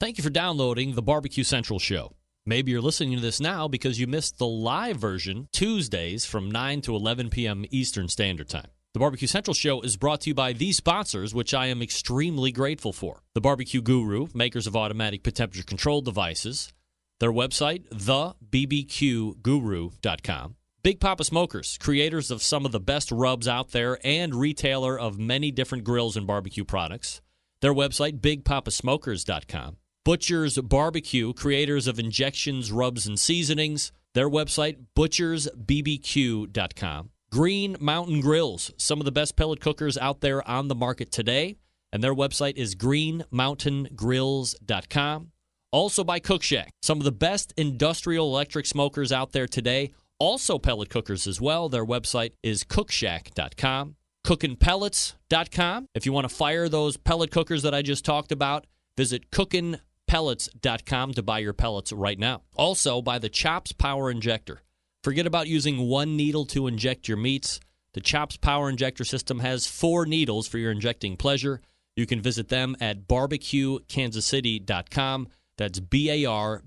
Thank you for downloading the BBQ Central Show. Maybe you're listening to this now because you missed the live version Tuesdays from 9 to 11 p.m. Eastern Standard Time. The BBQ Central Show is brought to you by these sponsors, which I am extremely grateful for. The BBQ Guru, makers of automatic pit temperature control devices. Their website, thebbqguru.com. Big Papa Smokers, creators of some of the best rubs out there and retailer of many different grills and barbecue products. Their website, bigpapasmokers.com. Butcher's Barbecue, creators of injections, rubs, and seasonings. Their website, butchersbbq.com. Green Mountain Grills, some of the best pellet cookers out there on the market today. And their website is greenmountaingrills.com. Also by Cook Shack, some of the best industrial electric smokers out there today. Also pellet cookers as well. Their website is cookshack.com. Cookinpellets.com. If you want to fire those pellet cookers that I just talked about, visit cookinpellets.com to buy your pellets right now. Also, by the Chops Power Injector. Forget about using one needle to inject your meats. The Chops Power Injector system has 4 needles for your injecting pleasure. You can visit them at barbecuekansascity.com. That's BARBEQUE,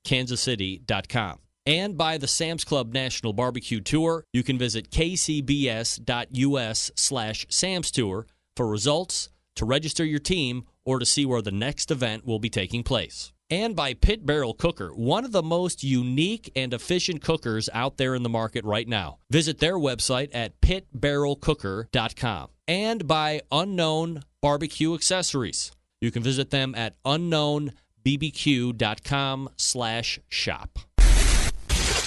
kansascity.com. And by the Sam's Club National Barbecue Tour, you can visit kcbs.us/Sam's Tour for results, to register your team, or to see where the next event will be taking place. And by Pit Barrel Cooker, one of the most unique and efficient cookers out there in the market right now. Visit their website at pitbarrelcooker.com. And by Unknown Barbecue Accessories. You can visit them at unknownbbq.com/shop.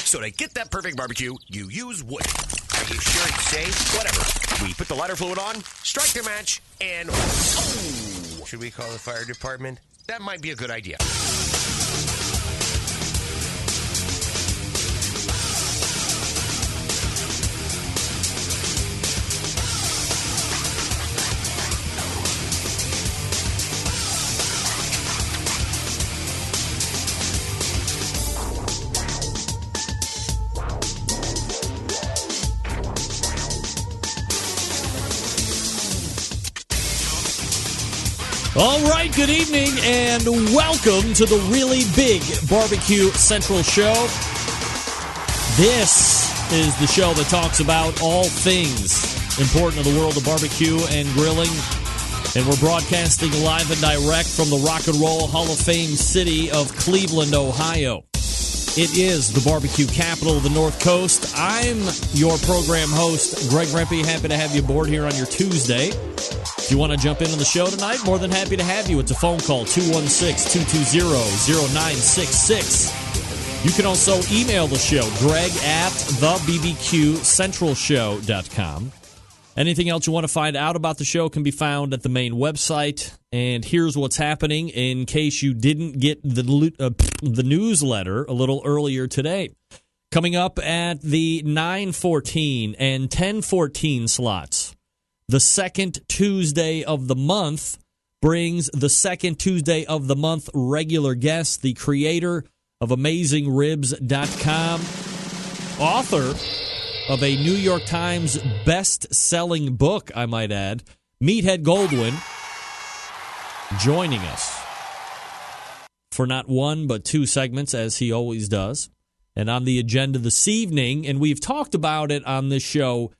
So to get that perfect barbecue, you use wood. Are you sure it's safe? Whatever. We put the lighter fluid on, strike the match, and oh! Should we call the fire department? That might be a good idea. All right, good evening, and welcome to the really big BBQ Central Show. This is the show that talks about all things important in the world of barbecue and grilling. And we're broadcasting live and direct from the Rock and Roll Hall of Fame city of Cleveland, Ohio. It is the barbecue capital of the North Coast. I'm your program host, Greg Rempe. Happy to have you aboard here on your Tuesday. If you want to jump in on the show tonight, more than happy to have you. It's a phone call, 216-220-0966. You can also email the show, greg@thebbqcentralshow.com. Anything else you want to find out about the show can be found at the main website. And here's what's happening in case you didn't get the newsletter a little earlier today. Coming up at the 9:14 and 10:14 slots, the second Tuesday of the month brings the second Tuesday of the month regular guest, the creator of AmazingRibs.com, author of a New York Times best-selling book, I might add, Meathead Goldwyn, joining us for not one but 2 segments, as he always does. And on the agenda this evening, and we've talked about it on this show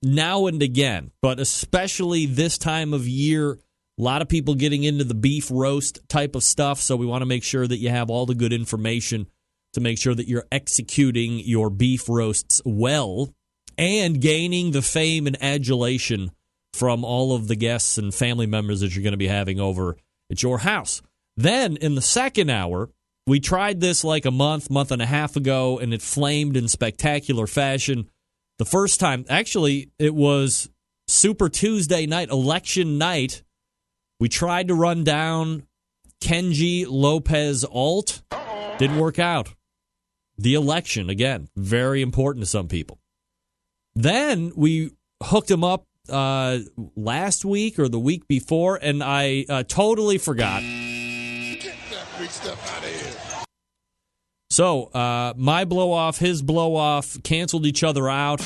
now and again, but especially this time of year, a lot of people getting into the beef roast type of stuff, so we want to make sure that you have all the good information to make sure that you're executing your beef roasts well and gaining the fame and adulation from all of the guests and family members that you're going to be having over at your house. Then, in the second hour, we tried this like a month and a half ago, and it flamed in spectacular fashion. The first time, actually, it was Super Tuesday night, election night. We tried to run down Kenji Lopez-Alt. Didn't work out. The election, again, very important to some people. Then we hooked him up last week or the week before, and I totally forgot. Get that big stuff out of here. So, my blow-off, his blow-off, canceled each other out.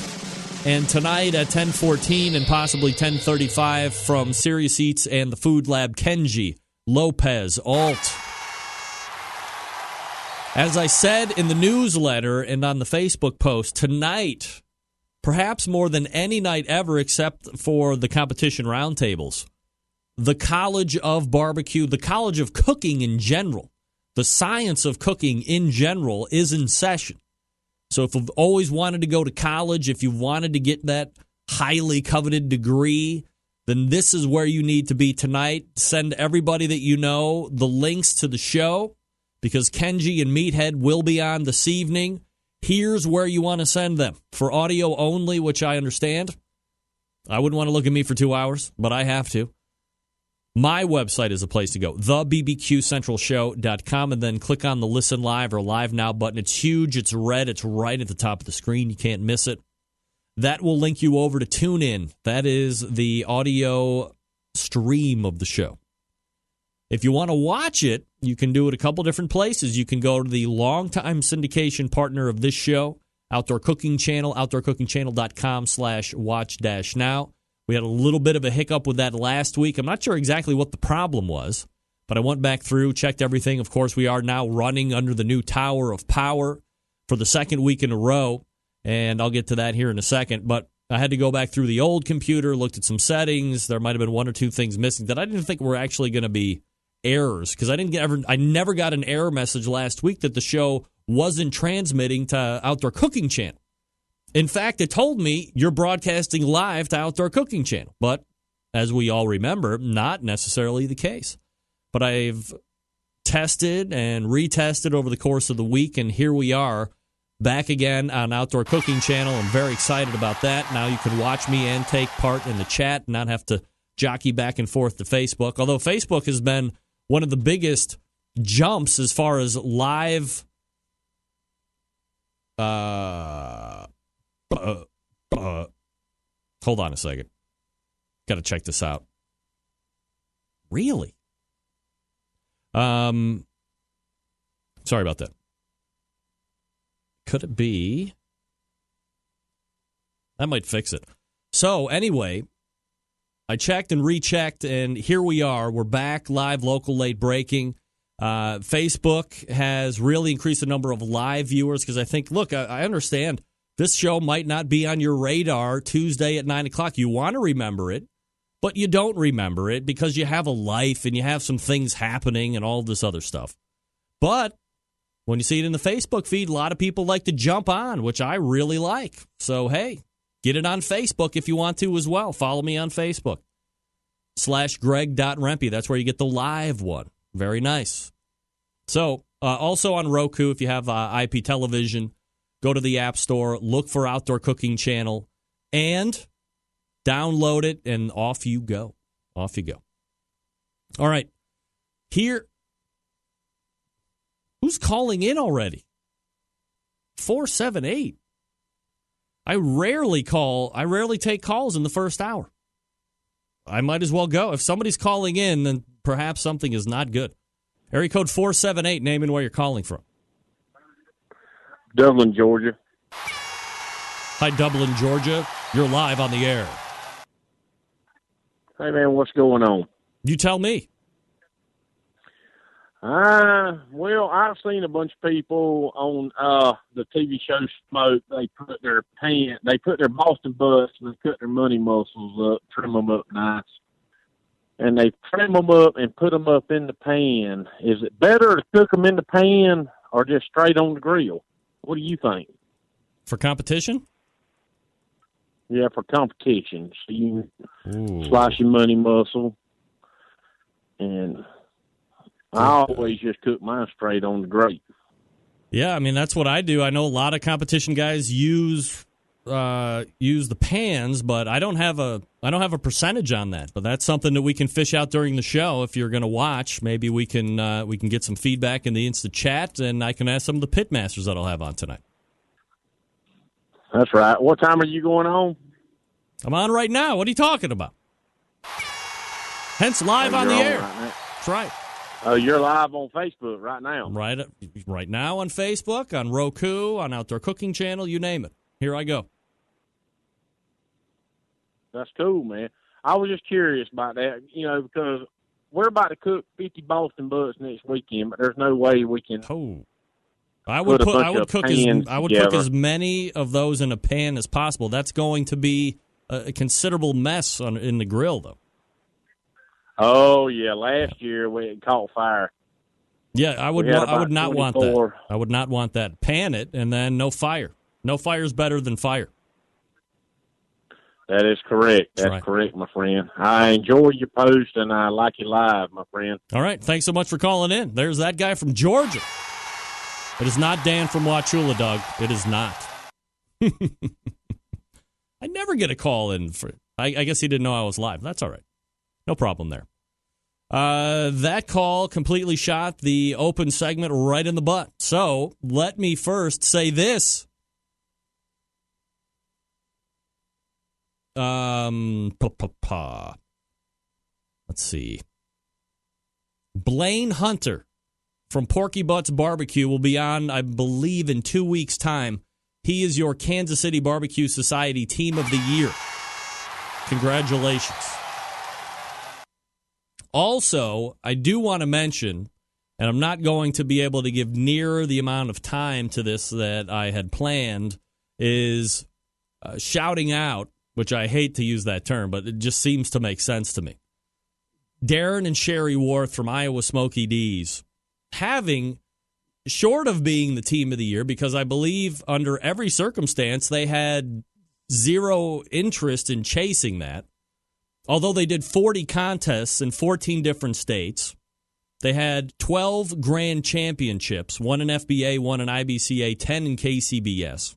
And tonight at 10:14 and possibly 10:35 from Serious Eats and the Food Lab, Kenji Lopez-Alt. As I said in the newsletter and on the Facebook post, tonight, perhaps more than any night ever except for the competition roundtables, the College of Barbecue, the College of Cooking in general, the science of cooking in general is in session. So if you've always wanted to go to college, if you wanted to get that highly coveted degree, then this is where you need to be tonight. Send everybody that you know the links to the show because Kenji and Meathead will be on this evening. Here's where you want to send them. For audio only, which I understand. I wouldn't want to look at me for 2 hours, but I have to. My website is a place to go, thebbqcentralshow.com, and then click on the Listen Live or Live Now button. It's huge. It's red. It's right at the top of the screen. You can't miss it. That will link you over to TuneIn. That is the audio stream of the show. If you want to watch it, you can do it a couple different places. You can go to the longtime syndication partner of this show, Outdoor Cooking Channel, outdoorcookingchannel.com/watch-now. We had a little bit of a hiccup with that last week. I'm not sure exactly what the problem was, but I went back through, checked everything. Of course, we are now running under the new Tower of Power for the second week in a row, and I'll get to that here in a second. But I had to go back through the old computer, looked at some settings. There might have been one or two things missing that I didn't think were actually going to be errors, because I never got an error message last week that the show wasn't transmitting to Outdoor Cooking Channel. In fact, it told me you're broadcasting live to Outdoor Cooking Channel, but as we all remember, not necessarily the case. But I've tested and retested over the course of the week, and here we are back again on Outdoor Cooking Channel. I'm very excited about that. Now you can watch me and take part in the chat and not have to jockey back and forth to Facebook, although Facebook has been one of the biggest jumps as far as live hold on a second. Got to check this out. Really? Sorry about that. Could it be? That might fix it. So, anyway, I checked and rechecked, and here we are. We're back live, local, late breaking. Facebook has really increased the number of live viewers because I think, look, I understand this show might not be on your radar Tuesday at 9 o'clock. You want to remember it, but you don't remember it because you have a life and you have some things happening and all this other stuff. But when you see it in the Facebook feed, a lot of people like to jump on, which I really like. So, hey, get it on Facebook if you want to as well. Follow me on Facebook. /Greg.Rempe. That's where you get the live one. Very nice. So, also on Roku, if you have IP television, go to the App Store, look for Outdoor Cooking Channel, and download it, and off you go. Off you go. All right. Here. Who's calling in already? 478. I rarely take calls in the first hour. I might as well go. If somebody's calling in, then perhaps something is not good. Area code 478, name and where you're calling from. Dublin, Georgia. Hi, Dublin, Georgia. You're live on the air. Hey, man, what's going on? You tell me. Well, I've seen a bunch of people on the TV show Smoke. They put their Boston butts and they cut their money muscles up, trim them up nice. And they trim them up and put them up in the pan. Is it better to cook them in the pan or just straight on the grill? What do you think? For competition? Yeah, for competition. So you slice your money muscle. And I always just cook mine straight on the grate. Yeah, I mean, that's what I do. I know a lot of competition guys use the pans, but I don't have a percentage on that. But that's something that we can fish out during the show. If you're going to watch, maybe we can get some feedback in the Insta chat, and I can ask some of the pit masters that I'll have on tonight. That's right. What time are you going on? I'm on right now. What are you talking about? Hence live on the air. That's right. Oh, you're live on Facebook right now. Right now on Facebook, on Roku, on Outdoor Cooking Channel, you name it. Here I go. That's cool, man. I was just curious about that, because we're about to cook 50 Boston butts next weekend, but there's no way we can. Oh, I would cook as many of those in a pan as possible. That's going to be a considerable mess in the grill, though. Oh yeah, last year it caught fire. Yeah, I would not want that. I would not want that. Pan it and then no fire. No fire is better than fire. That is correct. That's right. Correct, my friend. I enjoy your post and I like you live, my friend. All right, thanks so much for calling in. There's that guy from Georgia. It is not Dan from Wauchula, Doug. It is not. I never get a call in for. I guess he didn't know I was live. That's all right. No problem there. That call completely shot the open segment right in the butt. So let me first say this. Let's see. Blaine Hunter from Porky Butts Barbecue will be on, I believe, in 2 weeks' time. He is your Kansas City Barbecue Society Team of the Year. Congratulations. Also, I do want to mention, and I'm not going to be able to give near the amount of time to this that I had planned, is shouting out, which I hate to use that term, but it just seems to make sense to me. Darren and Sherry Worth from Iowa Smoky D's having, short of being the Team of the Year, because I believe under every circumstance they had zero interest in chasing that. Although they did 40 contests in 14 different states, they had 12 grand championships, one in FBA, one in IBCA, 10 in KCBS.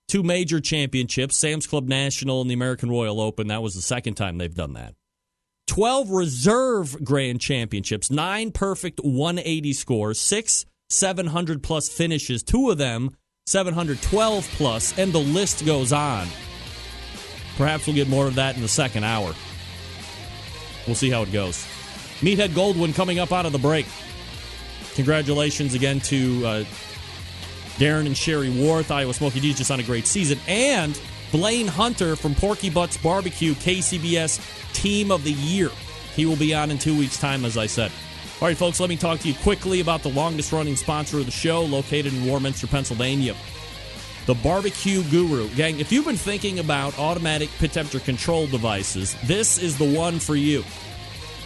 2 major championships, Sam's Club National and the American Royal Open. That was the second time they've done that. 12 reserve grand championships, 9 perfect 180 scores, 6 700-plus finishes, 2 of them 712-plus, and the list goes on. Perhaps we'll get more of that in the second hour. We'll see how it goes. Meathead Goldwyn coming up out of the break. Congratulations again to Darren and Sherry Worth, Iowa Smoky D's, just on a great season. And Blaine Hunter from Porky Butts Barbecue, KCBS Team of the Year. He will be on in 2 weeks' time, as I said. All right, folks, let me talk to you quickly about the longest-running sponsor of the show, located in Warminster, Pennsylvania. The Barbecue Guru. Gang, if you've been thinking about automatic pit temperature control devices, this is the one for you.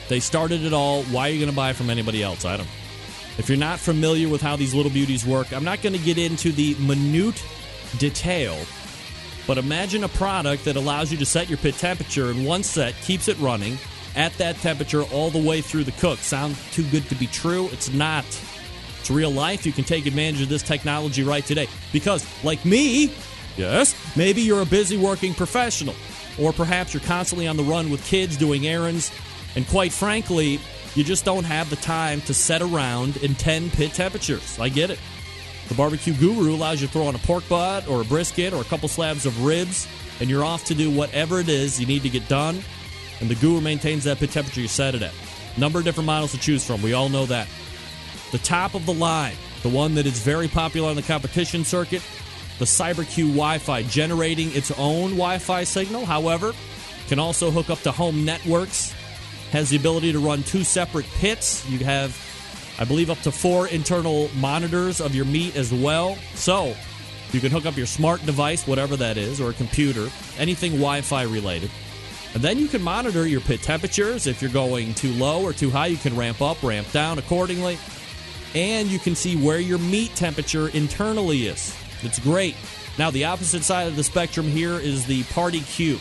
They started it all. Why are you going to buy from anybody else? I don't know. If you're not familiar with how these little beauties work, I'm not going to get into the minute detail, but imagine a product that allows you to set your pit temperature in one set, keeps it running at that temperature all the way through the cook. Sound too good to be true? It's not. It's real life. You can take advantage of this technology right today. Because, like me, yes, maybe you're a busy working professional, or perhaps you're constantly on the run with kids doing errands, and quite frankly, you just don't have the time to set around in 10 pit temperatures. I get it. The Barbecue Guru allows you to throw on a pork butt or a brisket or a couple slabs of ribs, and you're off to do whatever it is you need to get done, and the Guru maintains that pit temperature you set it at. Number of different models to choose from. We all know that. The top of the line, the one that is very popular on the competition circuit, the CyberQ Wi-Fi, generating its own Wi-Fi signal. However, can also hook up to home networks, has the ability to run 2 separate pits. You have, I believe, up to 4 internal monitors of your meat as well. So you can hook up your smart device, whatever that is, or a computer, anything Wi-Fi related. And then you can monitor your pit temperatures. If you're going too low or too high, you can ramp up, ramp down accordingly. And you can see where your meat temperature internally is. It's great. Now, the opposite side of the spectrum here is the Party Q.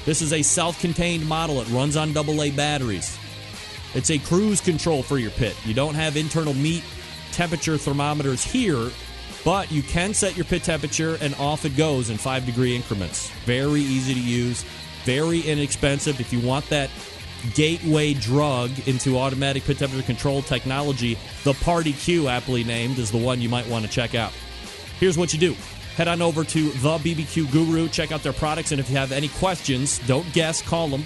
This is a self-contained model. It runs on AA batteries. It's a cruise control for your pit. You don't have internal meat temperature thermometers here, but you can set your pit temperature, and off it goes in 5-degree increments. Very easy to use, very inexpensive. If you want that gateway drug into automatic pit temperature control technology, the Party Q, aptly named, is the one you might want to check out. Here's what you do. Head on over to the BBQ Guru, check out their products, and if you have any questions, don't guess, call them.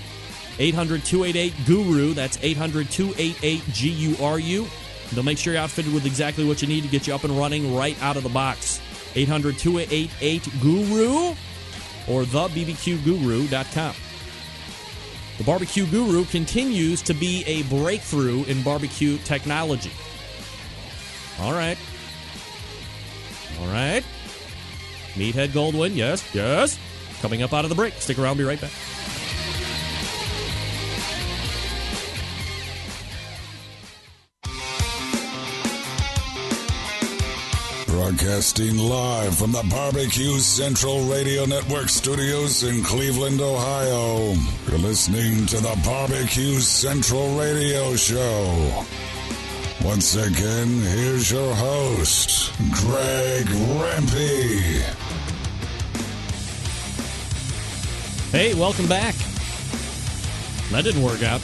800-288-GURU. That's 800-288-GURU. They'll make sure you're outfitted with exactly what you need to get you up and running right out of the box. 800-288-GURU or thebbqguru.com. The Barbecue Guru continues to be a breakthrough in barbecue technology. All right. Meathead Goldwyn, yes. Coming up out of the break. Stick around, be right back. Broadcasting live from the BBQ Central Radio Network studios in Cleveland, Ohio. You're listening to the BBQ Central Radio Show. Once again, here's your host, Greg Rempe. Hey, welcome back. That didn't work out.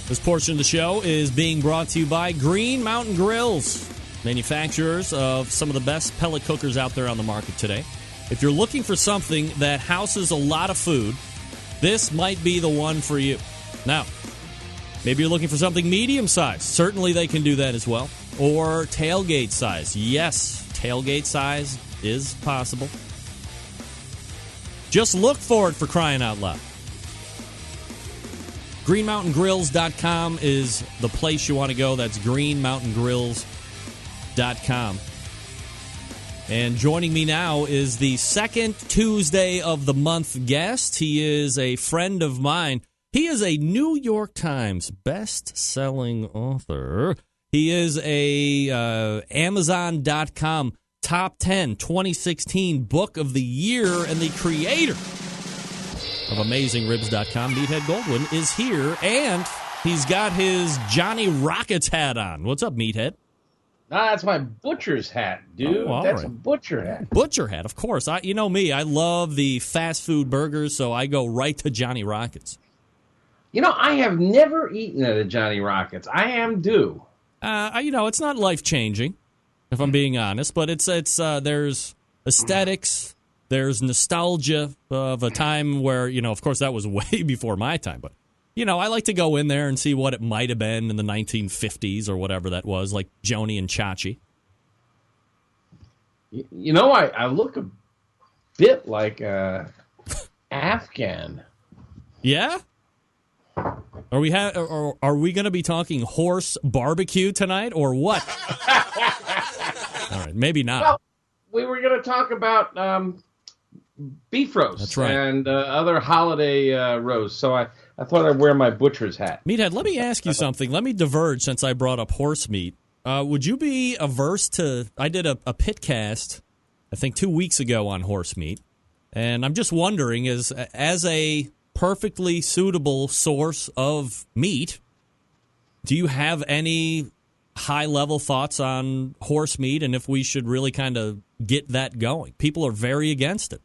This portion of the show is being brought to you by Green Mountain Grills, manufacturers of some of the best pellet cookers out there on the market today. If you're looking for something that houses a lot of food, this might be the one for you. Now, maybe you're looking for something medium size. Certainly they can do that as well. Or tailgate size. Yes, tailgate size is possible. Just look for it, for crying out loud. GreenMountainGrills.com is the place you want to go. That's GreenMountainGrills.com. And joining me now is the second Tuesday of the month guest. He is a friend of mine. He is a New York Times best-selling author. He is a Amazon.com Top 10 2016 Book of the Year and the creator of AmazingRibs.com. Meathead Goldwyn is here, and he's got his Johnny Rockets hat on. What's up, Meathead? That's my butcher's hat, dude. That's right. A butcher hat. Butcher hat, of course. You know me. I love the fast food burgers, so I go right to Johnny Rockets. You know, I have never eaten at a Johnny Rockets. I am due. It's not life-changing, if I'm being honest, but it's there's aesthetics, there's nostalgia of a time where, of course that was way before my time, but, I like to go in there and see what it might have been in the 1950s or whatever that was, like Joni and Chachi. I look a bit like Afghan. Yeah? Are we going to be talking horse barbecue tonight, or what? All right, maybe not. Well, we were going to talk about beef roast. That's right. And other holiday roasts. So I thought I'd wear my butcher's hat. Meathead, let me ask you something. Let me diverge since I brought up horse meat. Would you be averse to? I did a PitCast, I think 2 weeks ago, on horse meat, and I'm just wondering, as a perfectly suitable source of meat, do you have any high-level thoughts on horse meat and if we should really kind of get that going? People are very against it.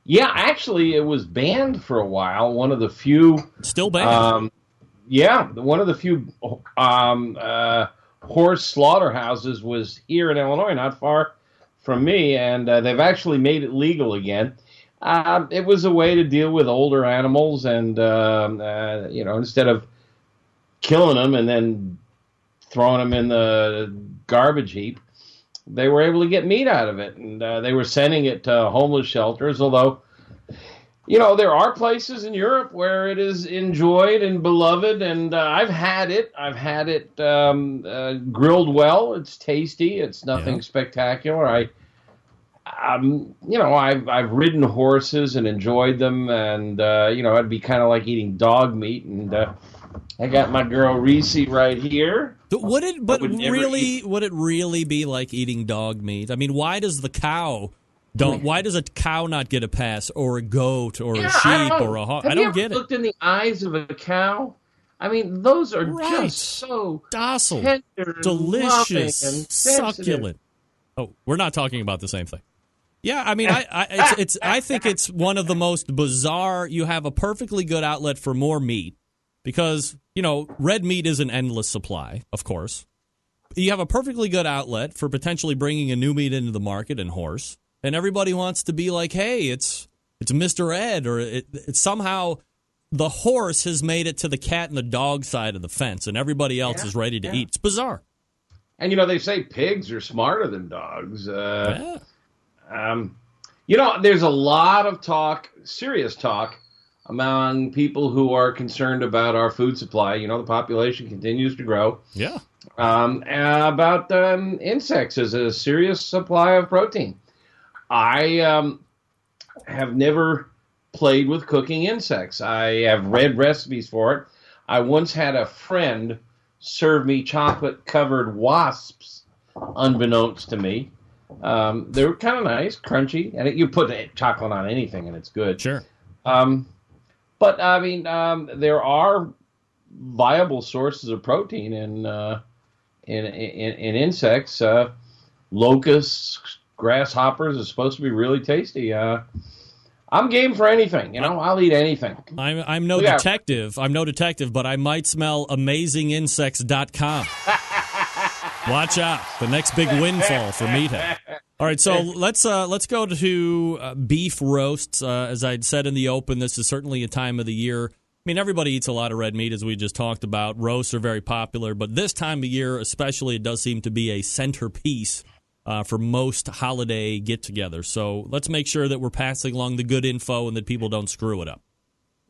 Yeah, actually, it was banned for a while. One of the few... Still banned? One of the few horse slaughterhouses was here in Illinois, not far from me, and they've actually made it legal again. It was a way to deal with older animals, and instead of killing them and then throwing them in the garbage heap, they were able to get meat out of it, and they were sending it to homeless shelters. Although, there are places in Europe where it is enjoyed and beloved, and I've had it. I've had it grilled well. It's tasty. It's nothing spectacular. I've ridden horses and enjoyed them, and it'd be kind of like eating dog meat. And I got my girl Reese right here. Would it really be like eating dog meat? I mean, why does a cow not get a pass, or a goat, or a sheep, or a hog? I don't get it. Have you ever looked in the eyes of a cow? I mean, those are just so docile, tender, delicious, and succulent. Oh, we're not talking about the same thing. Yeah, I mean, I think it's one of the most bizarre. You have a perfectly good outlet for more meat because, red meat is an endless supply, of course. You have a perfectly good outlet for potentially bringing a new meat into the market in horse, and everybody wants to be like, hey, it's Mr. Ed, or it's somehow the horse has made it to the cat and the dog side of the fence, and everybody else is ready to eat. It's bizarre. And, they say pigs are smarter than dogs. There's a lot of talk, serious talk, among people who are concerned about our food supply. The population continues to grow. Yeah. About insects as a serious supply of protein. I have never played with cooking insects. I have read recipes for it. I once had a friend serve me chocolate-covered wasps, unbeknownst to me. They were kind of nice, crunchy, and you put chocolate on anything, and it's good. Sure. But I mean, there are viable sources of protein in insects. Locusts, grasshoppers are supposed to be really tasty. I'm game for anything. I'll eat anything. I'm no detective. I'm no detective, but I might smell AmazingInsects.com. Watch out! The next big windfall for Meathead. All right, so let's go to beef roasts. As I'd said in the open, this is certainly a time of the year. I mean, everybody eats a lot of red meat, as we just talked about. Roasts are very popular, but this time of year, especially, it does seem to be a centerpiece for most holiday get-togethers. So let's make sure that we're passing along the good info and that people don't screw it up.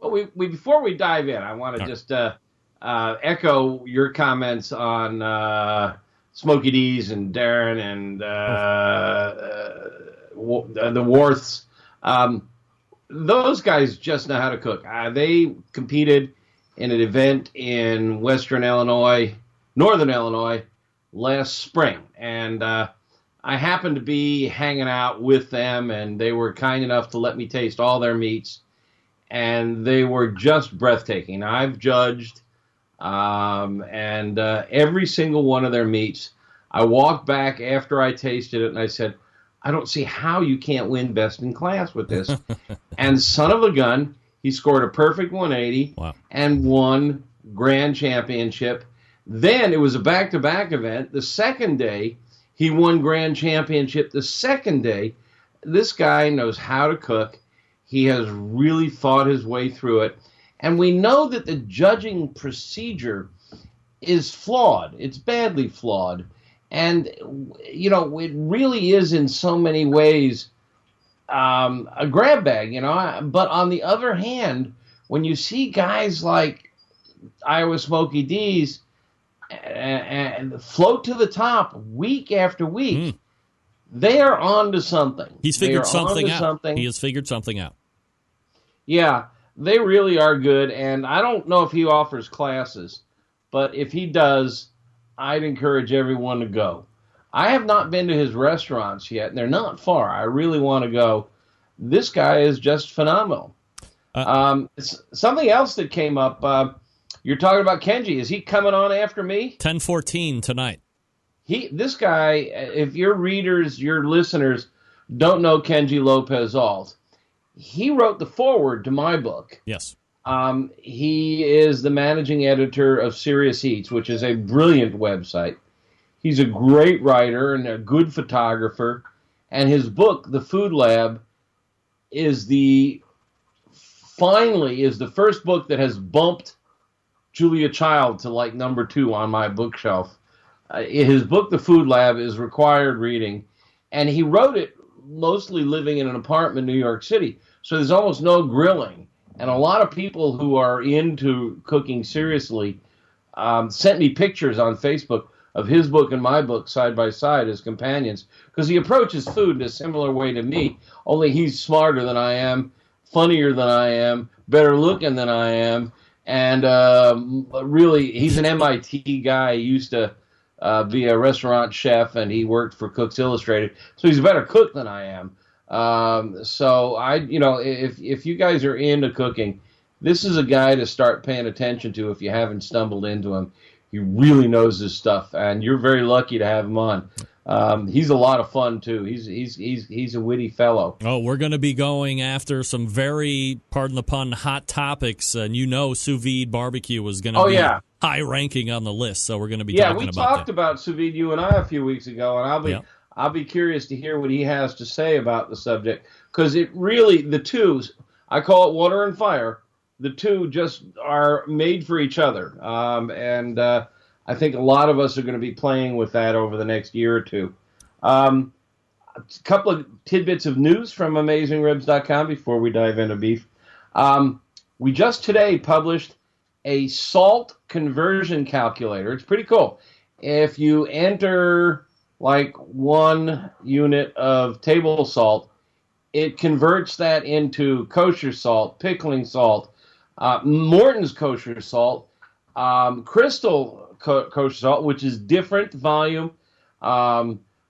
Well, before we dive in, I want to just echo your comments on Smokey D's and Darren and the Worths. Those guys just know how to cook. They competed in an event in northern Illinois, last spring. And I happened to be hanging out with them, and they were kind enough to let me taste all their meats. And they were just breathtaking. I've judged, and every single one of their meats. I walked back after I tasted it, and I said, I don't see how you can't win best in class with this. And son of a gun, he scored a perfect 180 and won grand championship. Then it was a back-to-back event. The second day, he won grand championship. The second day, this guy knows how to cook. He has really thought his way through it. And we know that the judging procedure is flawed. It's badly flawed. And, it really is in so many ways a grab bag, But on the other hand, when you see guys like Iowa Smokey D's and float to the top week after week, they are on to something. He's figured something out. He has figured something out. Yeah, they really are good. And I don't know if he offers classes, but if he does, I'd encourage everyone to go. I have not been to his restaurants yet, and they're not far. I really want to go. This guy is just phenomenal. Something else that came up, you're talking about Kenji. Is he coming on after me? 10:14 tonight. This guy, if your readers, your listeners don't know Kenji Lopez-Alt, he wrote the foreword to my book. Yes. He is the managing editor of Serious Eats, which is a brilliant website. He's a great writer and a good photographer. And his book, The Food Lab, is the first book that has bumped Julia Child to like number 2 on my bookshelf. His book, The Food Lab, is required reading. And he wrote it mostly living in an apartment in New York City. So there's almost no grilling. And a lot of people who are into cooking seriously sent me pictures on Facebook of his book and my book side by side as companions, because he approaches food in a similar way to me, only he's smarter than I am, funnier than I am, better looking than I am, and really, he's an MIT guy. He used to be a restaurant chef, and he worked for Cooks Illustrated, so he's a better cook than I am. So if you guys are into cooking, this is a guy to start paying attention to if you haven't stumbled into him. He really knows his stuff, and you're very lucky to have him on. He's a lot of fun too. He's a witty fellow. Oh, we're going to be going after some very, pardon the pun, hot topics, and sous vide barbecue was going to be high ranking on the list. So we're going to be talking about that. Yeah, we talked about sous vide, you and I, a few weeks ago, and I'll be curious to hear what he has to say about the subject, because it really, the two, I call it water and fire. The two just are made for each other, and I think a lot of us are going to be playing with that over the next year or two. A couple of tidbits of news from AmazingRibs.com before we dive into beef. we just today published a salt conversion calculator. It's pretty cool. If you enter like 1 unit of table salt, it converts that into kosher salt, pickling salt, Morton's kosher salt, Crystal kosher salt, which is different volume,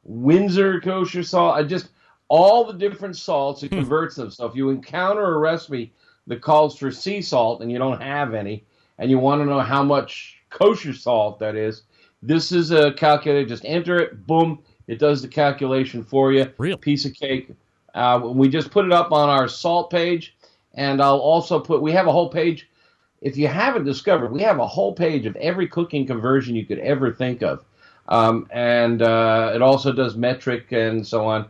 Windsor kosher salt, just all the different salts, it converts them. So if you encounter a recipe that calls for sea salt and you don't have any, and you want to know how much kosher salt that is, this is a calculator. Just enter it, boom, it does the calculation for you. Real piece of cake. We just put it up on our salt page, and I'll also we have a whole page. If you haven't discovered, we have a whole page of every cooking conversion you could ever think of. And it also does metric and so on,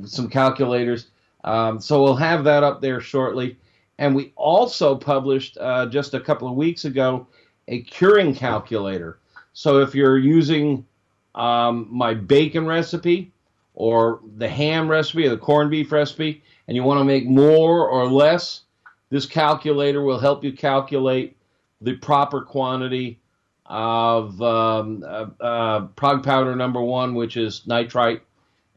some calculators. So we'll have that up there shortly. And we also published just a couple of weeks ago a curing calculator. So if you're using my bacon recipe or the ham recipe or the corned beef recipe, and you want to make more or less, this calculator will help you calculate the proper quantity of prog powder number 1, which is nitrite,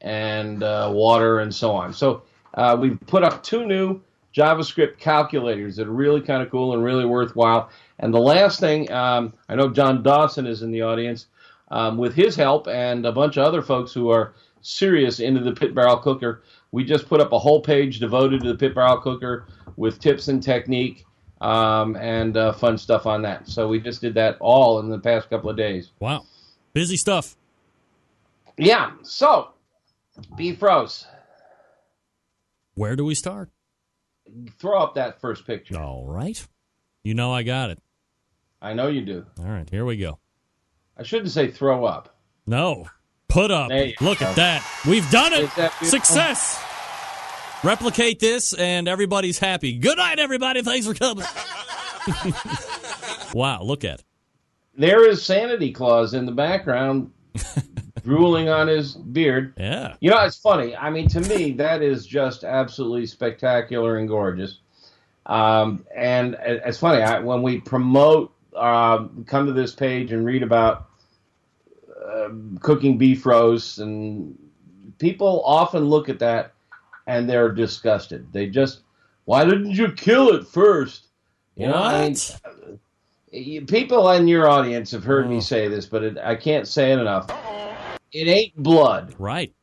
and water, and so on. So we've put up 2 new JavaScript calculators that are really kind of cool and really worthwhile. And the last thing, I know John Dawson is in the audience. With his help and a bunch of other folks who are serious into the pit barrel cooker, we just put up a whole page devoted to the pit barrel cooker with tips and technique and fun stuff on that. So we just did that all in the past couple of days. Wow. Busy stuff. Yeah. So, beef roast. Where do we start? Throw up that first picture. All right. You know I got it. I know you do. All right, here we go. I shouldn't say throw up. No. Put up. Look at that. We've done it. Success. Replicate this, and everybody's happy. Good night, everybody. Thanks for coming. Wow, look at it. There is Sanity Claus in the background drooling on his beard. Yeah. You know, it's funny. I mean, to me, that is just absolutely spectacular and gorgeous. And it's funny. When we promote, come to this page and read about cooking beef roasts, and people often look at that and they're disgusted. They just, why didn't you kill it first? You know, I mean, people in your audience have heard me say this, but I can't say it enough. It ain't blood. Right.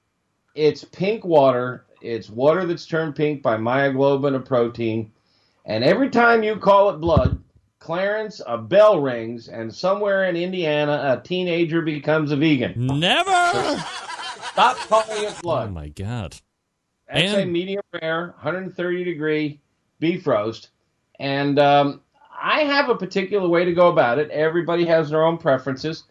It's pink water. It's water that's turned pink by myoglobin, a protein. And every time you call it blood, Clarence, a bell rings, and somewhere in Indiana, a teenager becomes a vegan. Never! So stop calling it blood. Oh, my God. That's a medium rare, 130-degree beef roast. And I have a particular way to go about it. Everybody has their own preferences.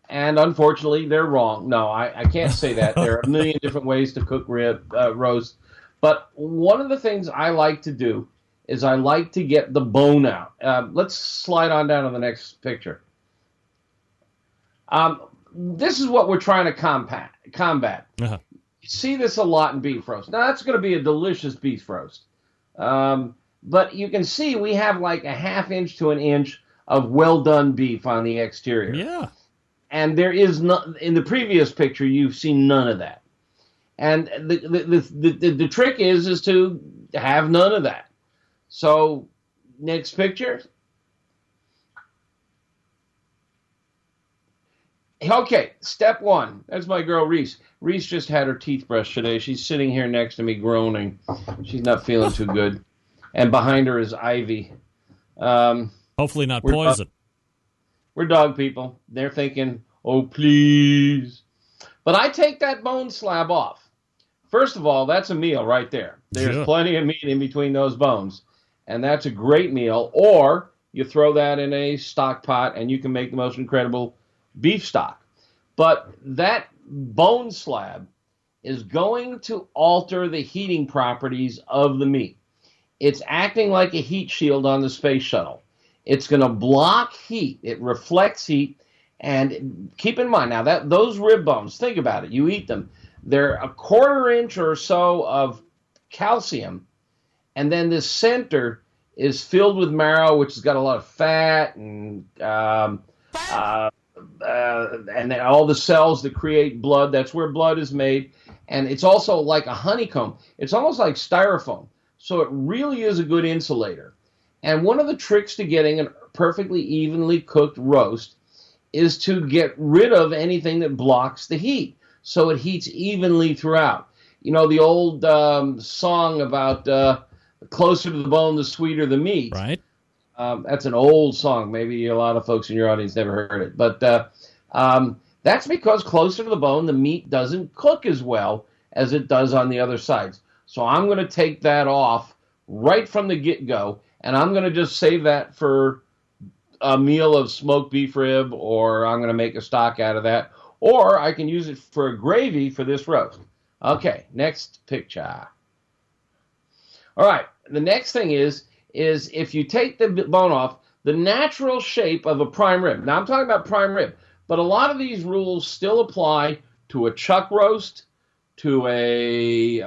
And unfortunately, they're wrong. No, I can't say that. There are a million different ways to cook roast. But one of the things I like to do is I like to get the bone out. Let's slide on down to the next picture. This is what we're trying to combat. Uh-huh. You see this a lot in beef roast. Now, that's going to be a delicious beef roast. But you can see we have like a half inch to an inch of well-done beef on the exterior. Yeah. And there is not, in the previous picture, you've seen none of that. And the trick is to have none of that. So, next picture. Okay, step one. That's my girl, Reese. Reese just had her teeth brushed today. She's sitting here next to me groaning. She's not feeling too good. And behind her is Ivy. Hopefully not poison. We're dog people. They're thinking, oh, please. But I take that bone slab off. First of all, that's a meal right there. There's plenty of meat in between those bones. And that's a great meal. Or you throw that in a stock pot and you can make the most incredible beef stock. But that bone slab is going to alter the heating properties of the meat. It's acting like a heat shield on the space shuttle. It's going to block heat. It reflects heat. And keep in mind, now, that those rib bones, think about it. You eat them. They're a quarter inch or so of calcium. And then the center is filled with marrow, which has got a lot of fat and then all the cells that create blood. That's where blood is made. And it's also like a honeycomb. It's almost like styrofoam. So it really is a good insulator. And one of the tricks to getting a perfectly evenly cooked roast is to get rid of anything that blocks the heat, so it heats evenly throughout. You know, the old song about closer to the bone, the sweeter the meat. Right. That's an old song. Maybe a lot of folks in your audience never heard it. But that's because closer to the bone, the meat doesn't cook as well as it does on the other sides. So I'm going to take that off right from the get-go, and I'm going to just save that for a meal of smoked beef rib, or I'm going to make a stock out of that, or I can use it for a gravy for this roast. Okay, next picture. All right, the next thing is if you take the bone off, the natural shape of a prime rib. Now, I'm talking about prime rib, but a lot of these rules still apply to a chuck roast, to a,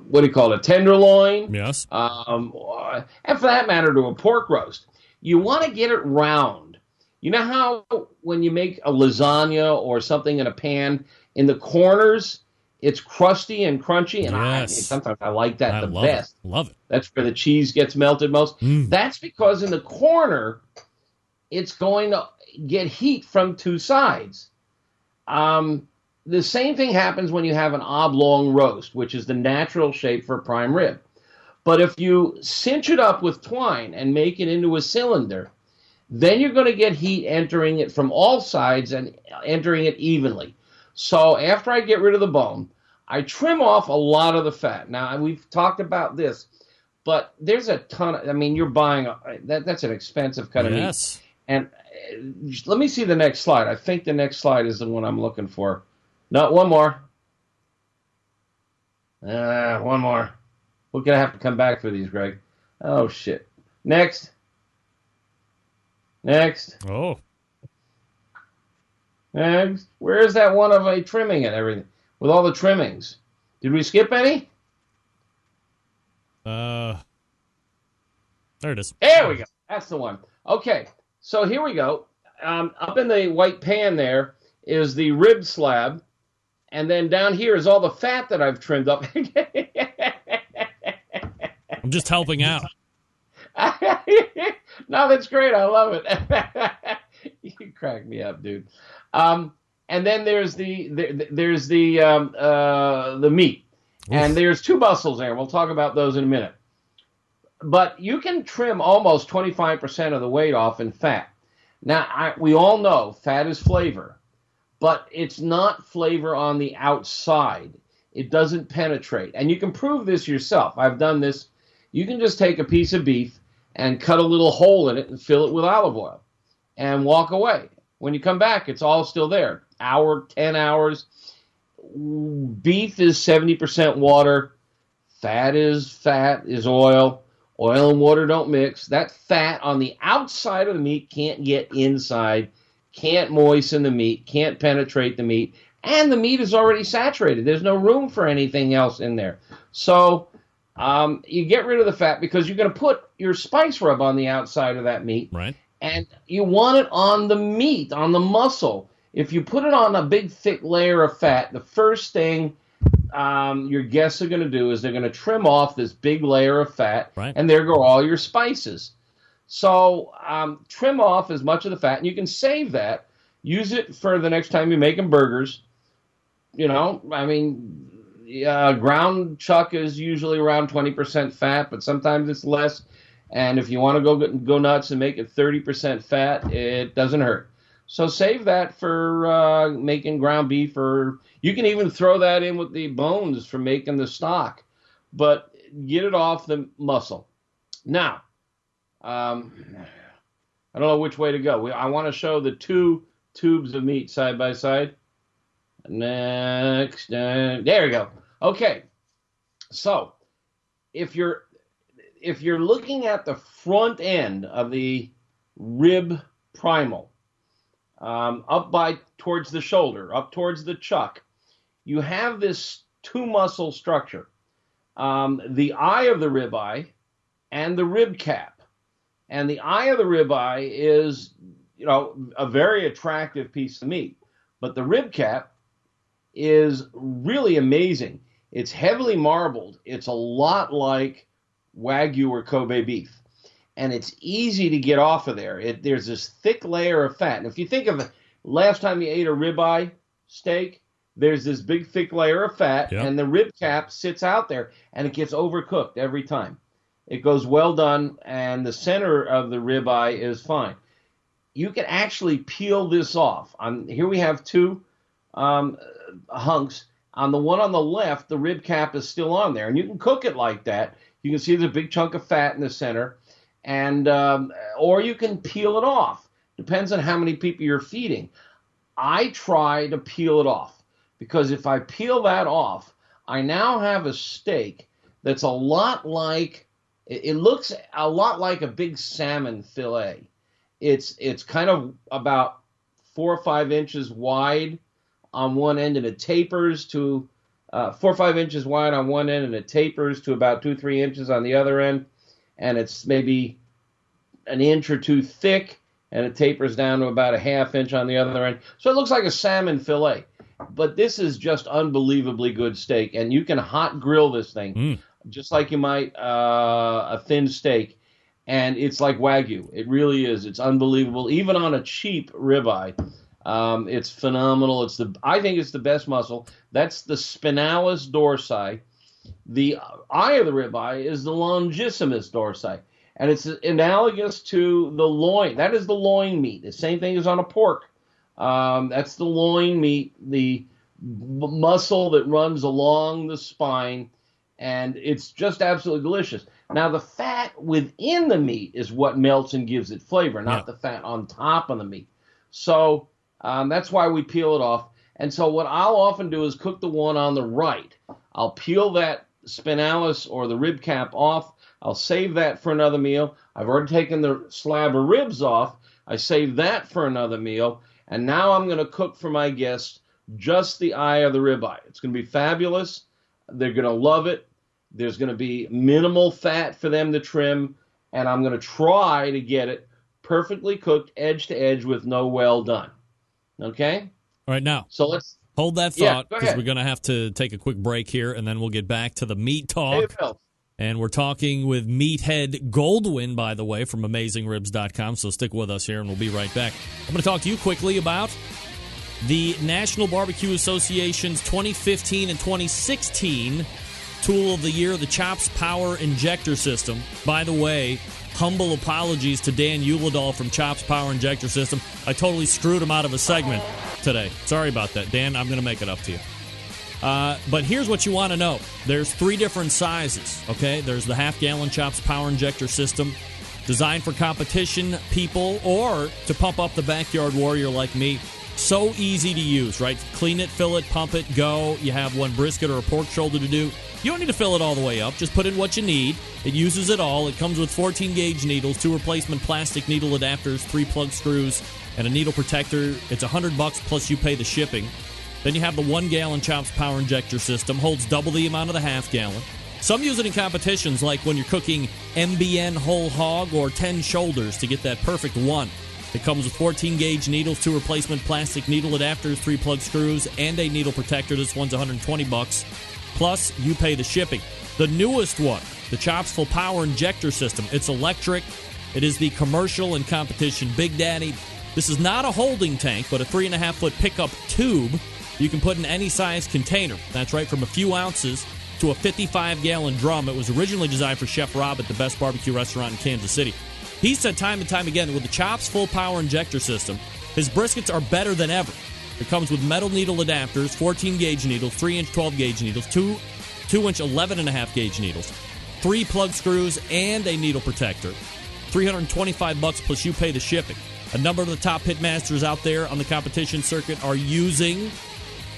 what do you call it, a tenderloin? Yes. And for that matter, to a pork roast. You want to get it round. You know how when you make a lasagna or something in a pan, in the corners, it's crusty and crunchy, and yes. Sometimes I like that the love best. It. Love it. That's where the cheese gets melted most. That's because in the corner, it's going to get heat from two sides. The same thing happens when you have an oblong roast, which is the natural shape for prime rib. But if you cinch it up with twine and make it into a cylinder, then you're going to get heat entering it from all sides and entering it evenly. So after I get rid of the bone, I trim off a lot of the fat. Now, we've talked about this, but there's a ton of, you're buying, that's an expensive cut of meat. And let me see the next slide. I think the next slide is the one I'm looking for. No, one more. One more. We're going to have to come back for these, Greg. Oh, shit. Next. Oh. Next. Where's that one of a trimming and everything? With all the trimmings. Did we skip any? There it is. There we go. That's the one. Okay. So here we go. Up in the white pan there is the rib slab. And then down here is all the fat that I've trimmed up. I'm just helping out. No, that's great. I love it. You crack me up, dude. And then there's the meat. Oof. And there's two muscles there. We'll talk about those in a minute. But you can trim almost 25% of the weight off in fat. Now, we all know fat is flavor, but it's not flavor on the outside. It doesn't penetrate. And you can prove this yourself. I've done this. You can just take a piece of beef and cut a little hole in it and fill it with olive oil and walk away. When you come back, it's all still there. 10 hours. Beef is 70% water. Fat is oil. Oil and water don't mix. That fat on the outside of the meat can't get inside, can't moisten the meat, can't penetrate the meat, and the meat is already saturated. There's no room for anything else in there. So you get rid of the fat because you're going to put your spice rub on the outside of that meat. Right. And you want it on the meat, on the muscle. If you put it on a big, thick layer of fat, the first thing your guests are going to do is they're going to trim off this big layer of fat, right, and there go all your spices. So trim off as much of the fat, and you can save that. Use it for the next time you're making burgers. Ground chuck is usually around 20% fat, but sometimes it's less. And if you want to go nuts and make it 30% fat, it doesn't hurt. So save that for making ground beef, or you can even throw that in with the bones for making the stock. But get it off the muscle. Now, I don't know which way to go. I want to show the two tubes of meat side by side. Next. There we go. Okay. So if you're looking at the front end of the rib primal, up towards the shoulder, up towards the chuck, you have this two muscle structure. the eye of the ribeye and the rib cap. And the eye of the ribeye is, a very attractive piece of meat. But the rib cap is really amazing. It's heavily marbled. It's a lot like Wagyu or Kobe beef. And it's easy to get off of there. There's this thick layer of fat. And if you think of the last time you ate a ribeye steak, there's this big thick layer of fat, and the rib cap sits out there, and it gets overcooked every time. It goes well done, and the center of the ribeye is fine. You can actually peel this off. Here we have two hunks. On the one on the left, the rib cap is still on there, and you can cook it like that. You can see there's a big chunk of fat in the center, and or you can peel it off. Depends on how many people you're feeding. I try to peel it off, because if I peel that off, I now have a steak that's a lot like, it looks a lot like a big salmon fillet. It's kind of about 4 or 5 inches wide on one end, and it tapers to 4 or 5 inches wide on one end, and it tapers to about 2 or 3 inches on the other end, and it's maybe an inch or two thick, and it tapers down to about a ½ inch on the other end. So it looks like a salmon fillet. But this is just unbelievably good steak, and you can hot grill this thing just like you might a thin steak, and it's like Wagyu. It really is. It's unbelievable. Even on a cheap ribeye, it's phenomenal. I think it's the best muscle. That's the spinalis dorsi. The eye of the ribeye is the longissimus dorsi, and it's analogous to the loin. That is the loin meat. The same thing as on a pork. That's the loin meat, the muscle that runs along the spine, and it's just absolutely delicious. Now, the fat within the meat is what melts and gives it flavor, not the fat on top of the meat. So that's why we peel it off. And so what I'll often do is cook the one on the right. I'll peel that spinalis or the rib cap off. I'll save that for another meal. I've already taken the slab of ribs off. I save that for another meal. And now I'm going to cook for my guests just the eye of the ribeye. It's going to be fabulous. They're going to love it. There's going to be minimal fat for them to trim, and I'm going to try to get it perfectly cooked edge to edge with no well done. Okay? All right, now. So let's hold that thought, because we're going to have to take a quick break here, and then we'll get back to the meat talk. Hey, Bill. And we're talking with Meathead Goldwyn, by the way, from AmazingRibs.com. So stick with us here, and we'll be right back. I'm going to talk to you quickly about the National Barbecue Association's 2015 and 2016 Tool of the Year, the Chops Power Injector System. By the way, humble apologies to Dan Uladol from Chops Power Injector System. I totally screwed him out of a segment today. Sorry about that, Dan. I'm going to make it up to you. But here's what you want to know. There's 3 different sizes, okay? There's the half-gallon Chops Power Injector System, designed for competition people or to pump up the backyard warrior like me. So easy to use, right? Clean it, fill it, pump it, go. You have one brisket or a pork shoulder to do. You don't need to fill it all the way up. Just put in what you need. It uses it all. It comes with 14-gauge needles, 2 replacement plastic needle adapters, 3 plug screws, and a needle protector. It's $100 plus you pay the shipping. Then you have the 1-gallon Chops Power Injector System. Holds double the amount of the half-gallon. Some use it in competitions, like when you're cooking MBN whole hog or 10 shoulders to get that perfect one. It comes with 14-gauge needles, 2 replacement plastic needle adapters, 3 plug screws, and a needle protector. This one's $120. Plus, you pay the shipping. The newest one, the Chops Full Power Injector System. It's electric. It is the commercial and competition Big Daddy. This is not a holding tank, but a 3.5-foot pickup tube you can put in any size container. That's right, from a few ounces to a 55-gallon drum. It was originally designed for Chef Rob at the Best Barbecue Restaurant in Kansas City. He said time and time again, with the Chops Full Power Injector System, his briskets are better than ever. It comes with metal needle adapters, 14-gauge needles, 3-inch 12-gauge needles, 2-inch 11.5-gauge needles, 3 plug screws, and a needle protector. $325 plus you pay the shipping. A number of the top pitmasters out there on the competition circuit are using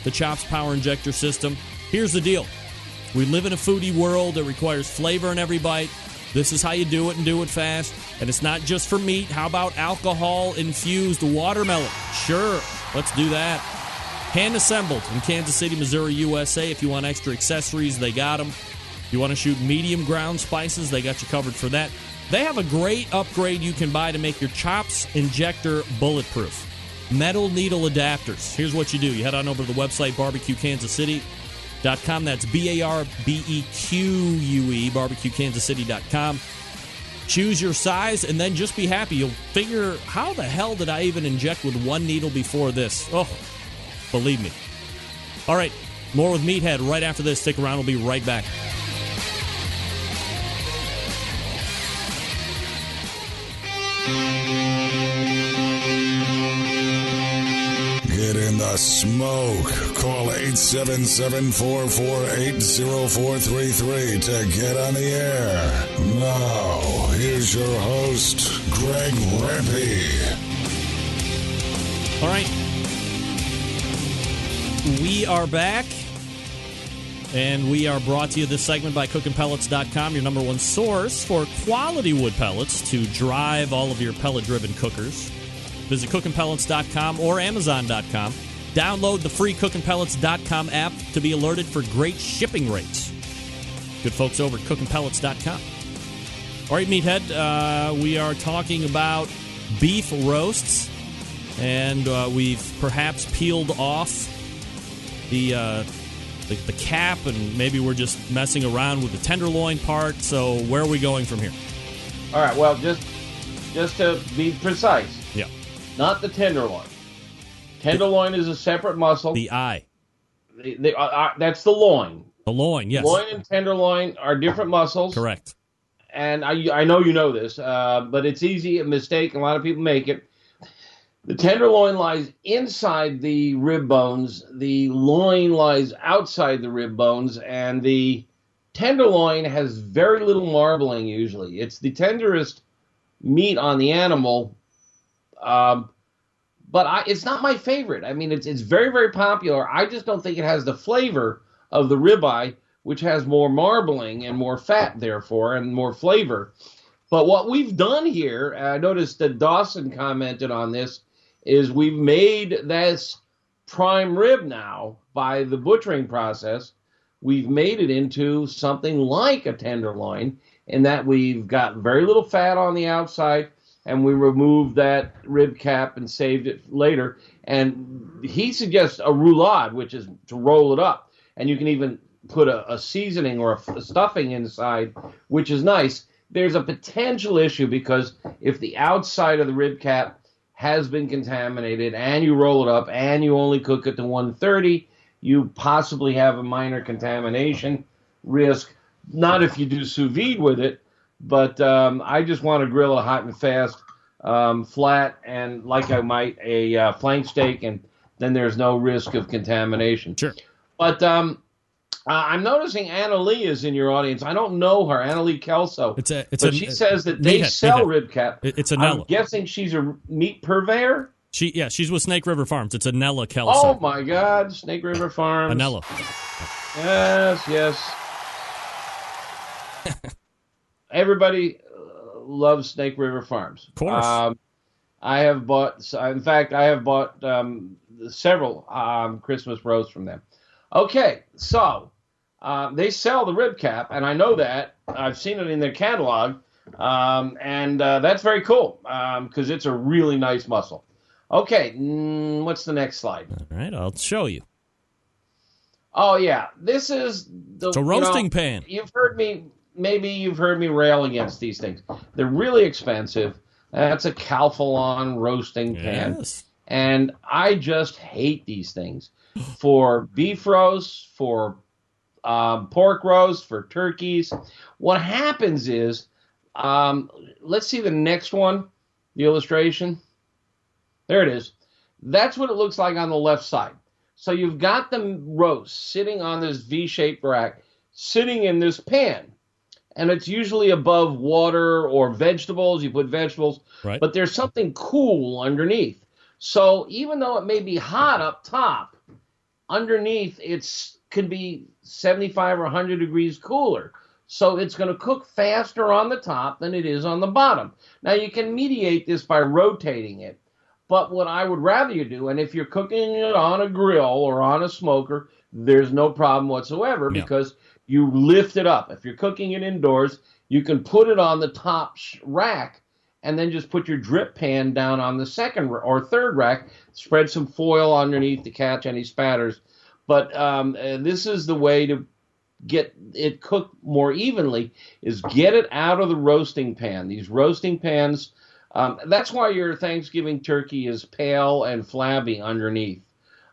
the Chops Power Injector System. Here's the deal. We live in a foodie world that requires flavor in every bite. This is how you do it and do it fast. And it's not just for meat. How about alcohol-infused watermelon? Sure, let's do that. Hand-assembled in Kansas City, Missouri, USA. If you want extra accessories, they got them. You want to shoot medium ground spices, they got you covered for that. They have a great upgrade you can buy to make your chops injector bulletproof. Metal needle adapters. Here's what you do. You head on over to the website, barbecuekansascity.com. That's BARBEQUE, barbecuekansascity.com. Choose your size, and then just be happy. You'll figure, how the hell did I even inject with one needle before this? Oh, believe me. All right, more with Meathead right after this. Stick around. We'll be right back. Get in the smoke. Call 877-448-0433 to get on the air. Now, here's your host, Greg Rempe. All right. We are back, and we are brought to you this segment by CookingPellets.com, your number one source for quality wood pellets to drive all of your pellet-driven cookers. Visit CookingPellets.com or Amazon.com. Download the free CookingPellets.com app to be alerted for great shipping rates. Good folks over at CookingPellets.com. All right, Meathead, we are talking about beef roasts, and we've perhaps peeled off the cap, and maybe we're just messing around with the tenderloin part. So where are we going from here? All right, well, just to be precise. Yeah. Not the tenderloin. Tenderloin is a separate muscle. The eye. That's the loin. The loin, yes. Loin and tenderloin are different muscles. Correct. And I know you know this, but it's easy a mistake. A lot of people make it. The tenderloin lies inside the rib bones. The loin lies outside the rib bones. And the tenderloin has very little marbling usually. It's the tenderest meat on the animal. But it's not my favorite. I mean, it's very, very popular. I just don't think it has the flavor of the ribeye, which has more marbling and more fat, therefore, and more flavor. But what we've done here, I noticed that Dawson commented on this, is we've made this prime rib now by the butchering process. We've made it into something like a tenderloin in that we've got very little fat on the outside, and we removed that rib cap and saved it later. And he suggests a roulade, which is to roll it up. And you can even put a seasoning or a stuffing inside, which is nice. There's a potential issue because if the outside of the rib cap has been contaminated and you roll it up and you only cook it to 130, you possibly have a minor contamination risk. Not if you do sous vide with it. But I just want to grill it hot and fast, flat, and like I might a flank steak, and then there's no risk of contamination. Sure. But I'm noticing Anna Lee is in your audience. I don't know her, Anna Lee Kelso. She says that they sell rib cap. It's Anella. I'm guessing she's a meat purveyor. She's with Snake River Farms. It's Anella Kelso. Oh my God, Snake River Farms. Anella. Yes. Everybody loves Snake River Farms. Of course. I have bought several Christmas roasts from them. Okay, so they sell the rib cap, and I know that. I've seen it in their catalog, and that's very cool because it's a really nice muscle. Okay, what's the next slide? All right, I'll show you. Oh, yeah. This is it's a roasting pan. Maybe you've heard me rail against these things. They're really expensive. That's a Calphalon roasting pan. Yes. And I just hate these things. For beef roasts, for pork roasts, for turkeys. What happens is, let's see the next one, the illustration. There it is. That's what it looks like on the left side. So you've got the roast sitting on this V-shaped rack, sitting in this pan. And it's usually above water or vegetables. You put vegetables. Right. But there's something cool underneath. So even though it may be hot up top, underneath it could be 75 or 100 degrees cooler. So it's going to cook faster on the top than it is on the bottom. Now, you can mediate this by rotating it. But what I would rather you do, and if you're cooking it on a grill or on a smoker, there's no problem whatsoever because You lift it up. If you're cooking it indoors, you can put it on the top rack and then just put your drip pan down on the second or third rack. Spread some foil underneath to catch any spatters. But this is the way to get it cooked more evenly, is get it out of the roasting pan. These roasting pans, that's why your Thanksgiving turkey is pale and flabby underneath.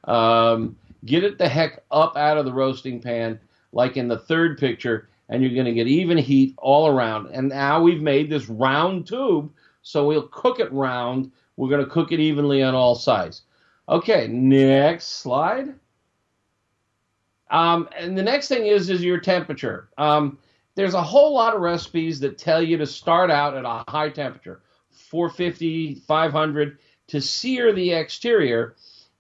Get it the heck up out of the roasting pan, like in the third picture, and you're going to get even heat all around. And now we've made this round tube, so we'll cook it round. We're going to cook it evenly on all sides. Okay, next slide. And the next thing is your temperature. There's a whole lot of recipes that tell you to start out at a high temperature, 450, 500, to sear the exterior,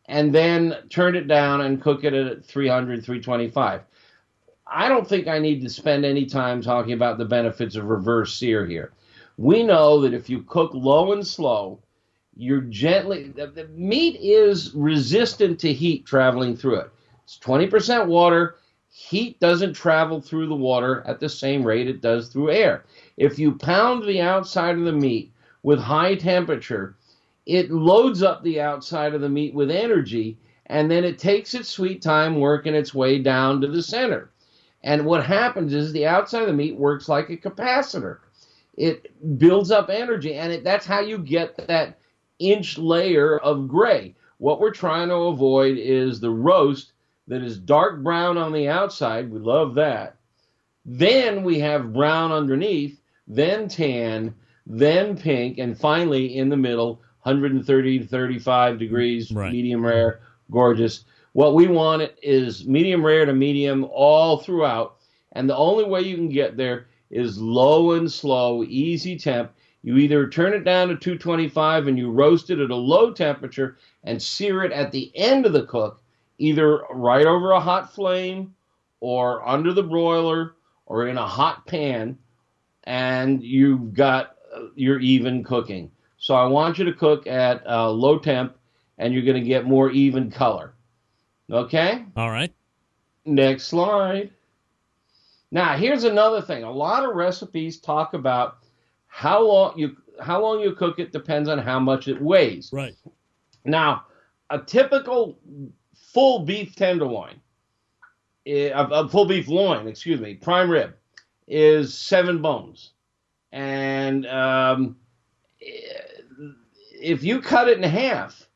and then turn it down and cook it at 300, 325. I don't think I need to spend any time talking about the benefits of reverse sear here. We know that if you cook low and slow, the meat is resistant to heat traveling through it. It's 20% water. Heat doesn't travel through the water at the same rate it does through air. If you pound the outside of the meat with high temperature, it loads up the outside of the meat with energy, and then it takes its sweet time working its way down to the center. And what happens is the outside of the meat works like a capacitor. It builds up energy, and that's how you get that inch layer of gray. What we're trying to avoid is the roast that is dark brown on the outside. We love that. Then we have brown underneath, then tan, then pink, and finally in the middle, 130 to 35 degrees, right. Medium rare, gorgeous. What we want is medium rare to medium all throughout, and the only way you can get there is low and slow, easy temp. You either turn it down to 225 and you roast it at a low temperature and sear it at the end of the cook, either right over a hot flame or under the broiler or in a hot pan, and you've got your even cooking. So I want you to cook at low temp, and you're going to get more even color. Okay? All right. Next slide. Now, here's another thing. A lot of recipes talk about how long you cook it depends on how much it weighs. Right. Now, a typical full beef tenderloin, a full beef loin, prime rib, is 7 bones. And if you cut it in half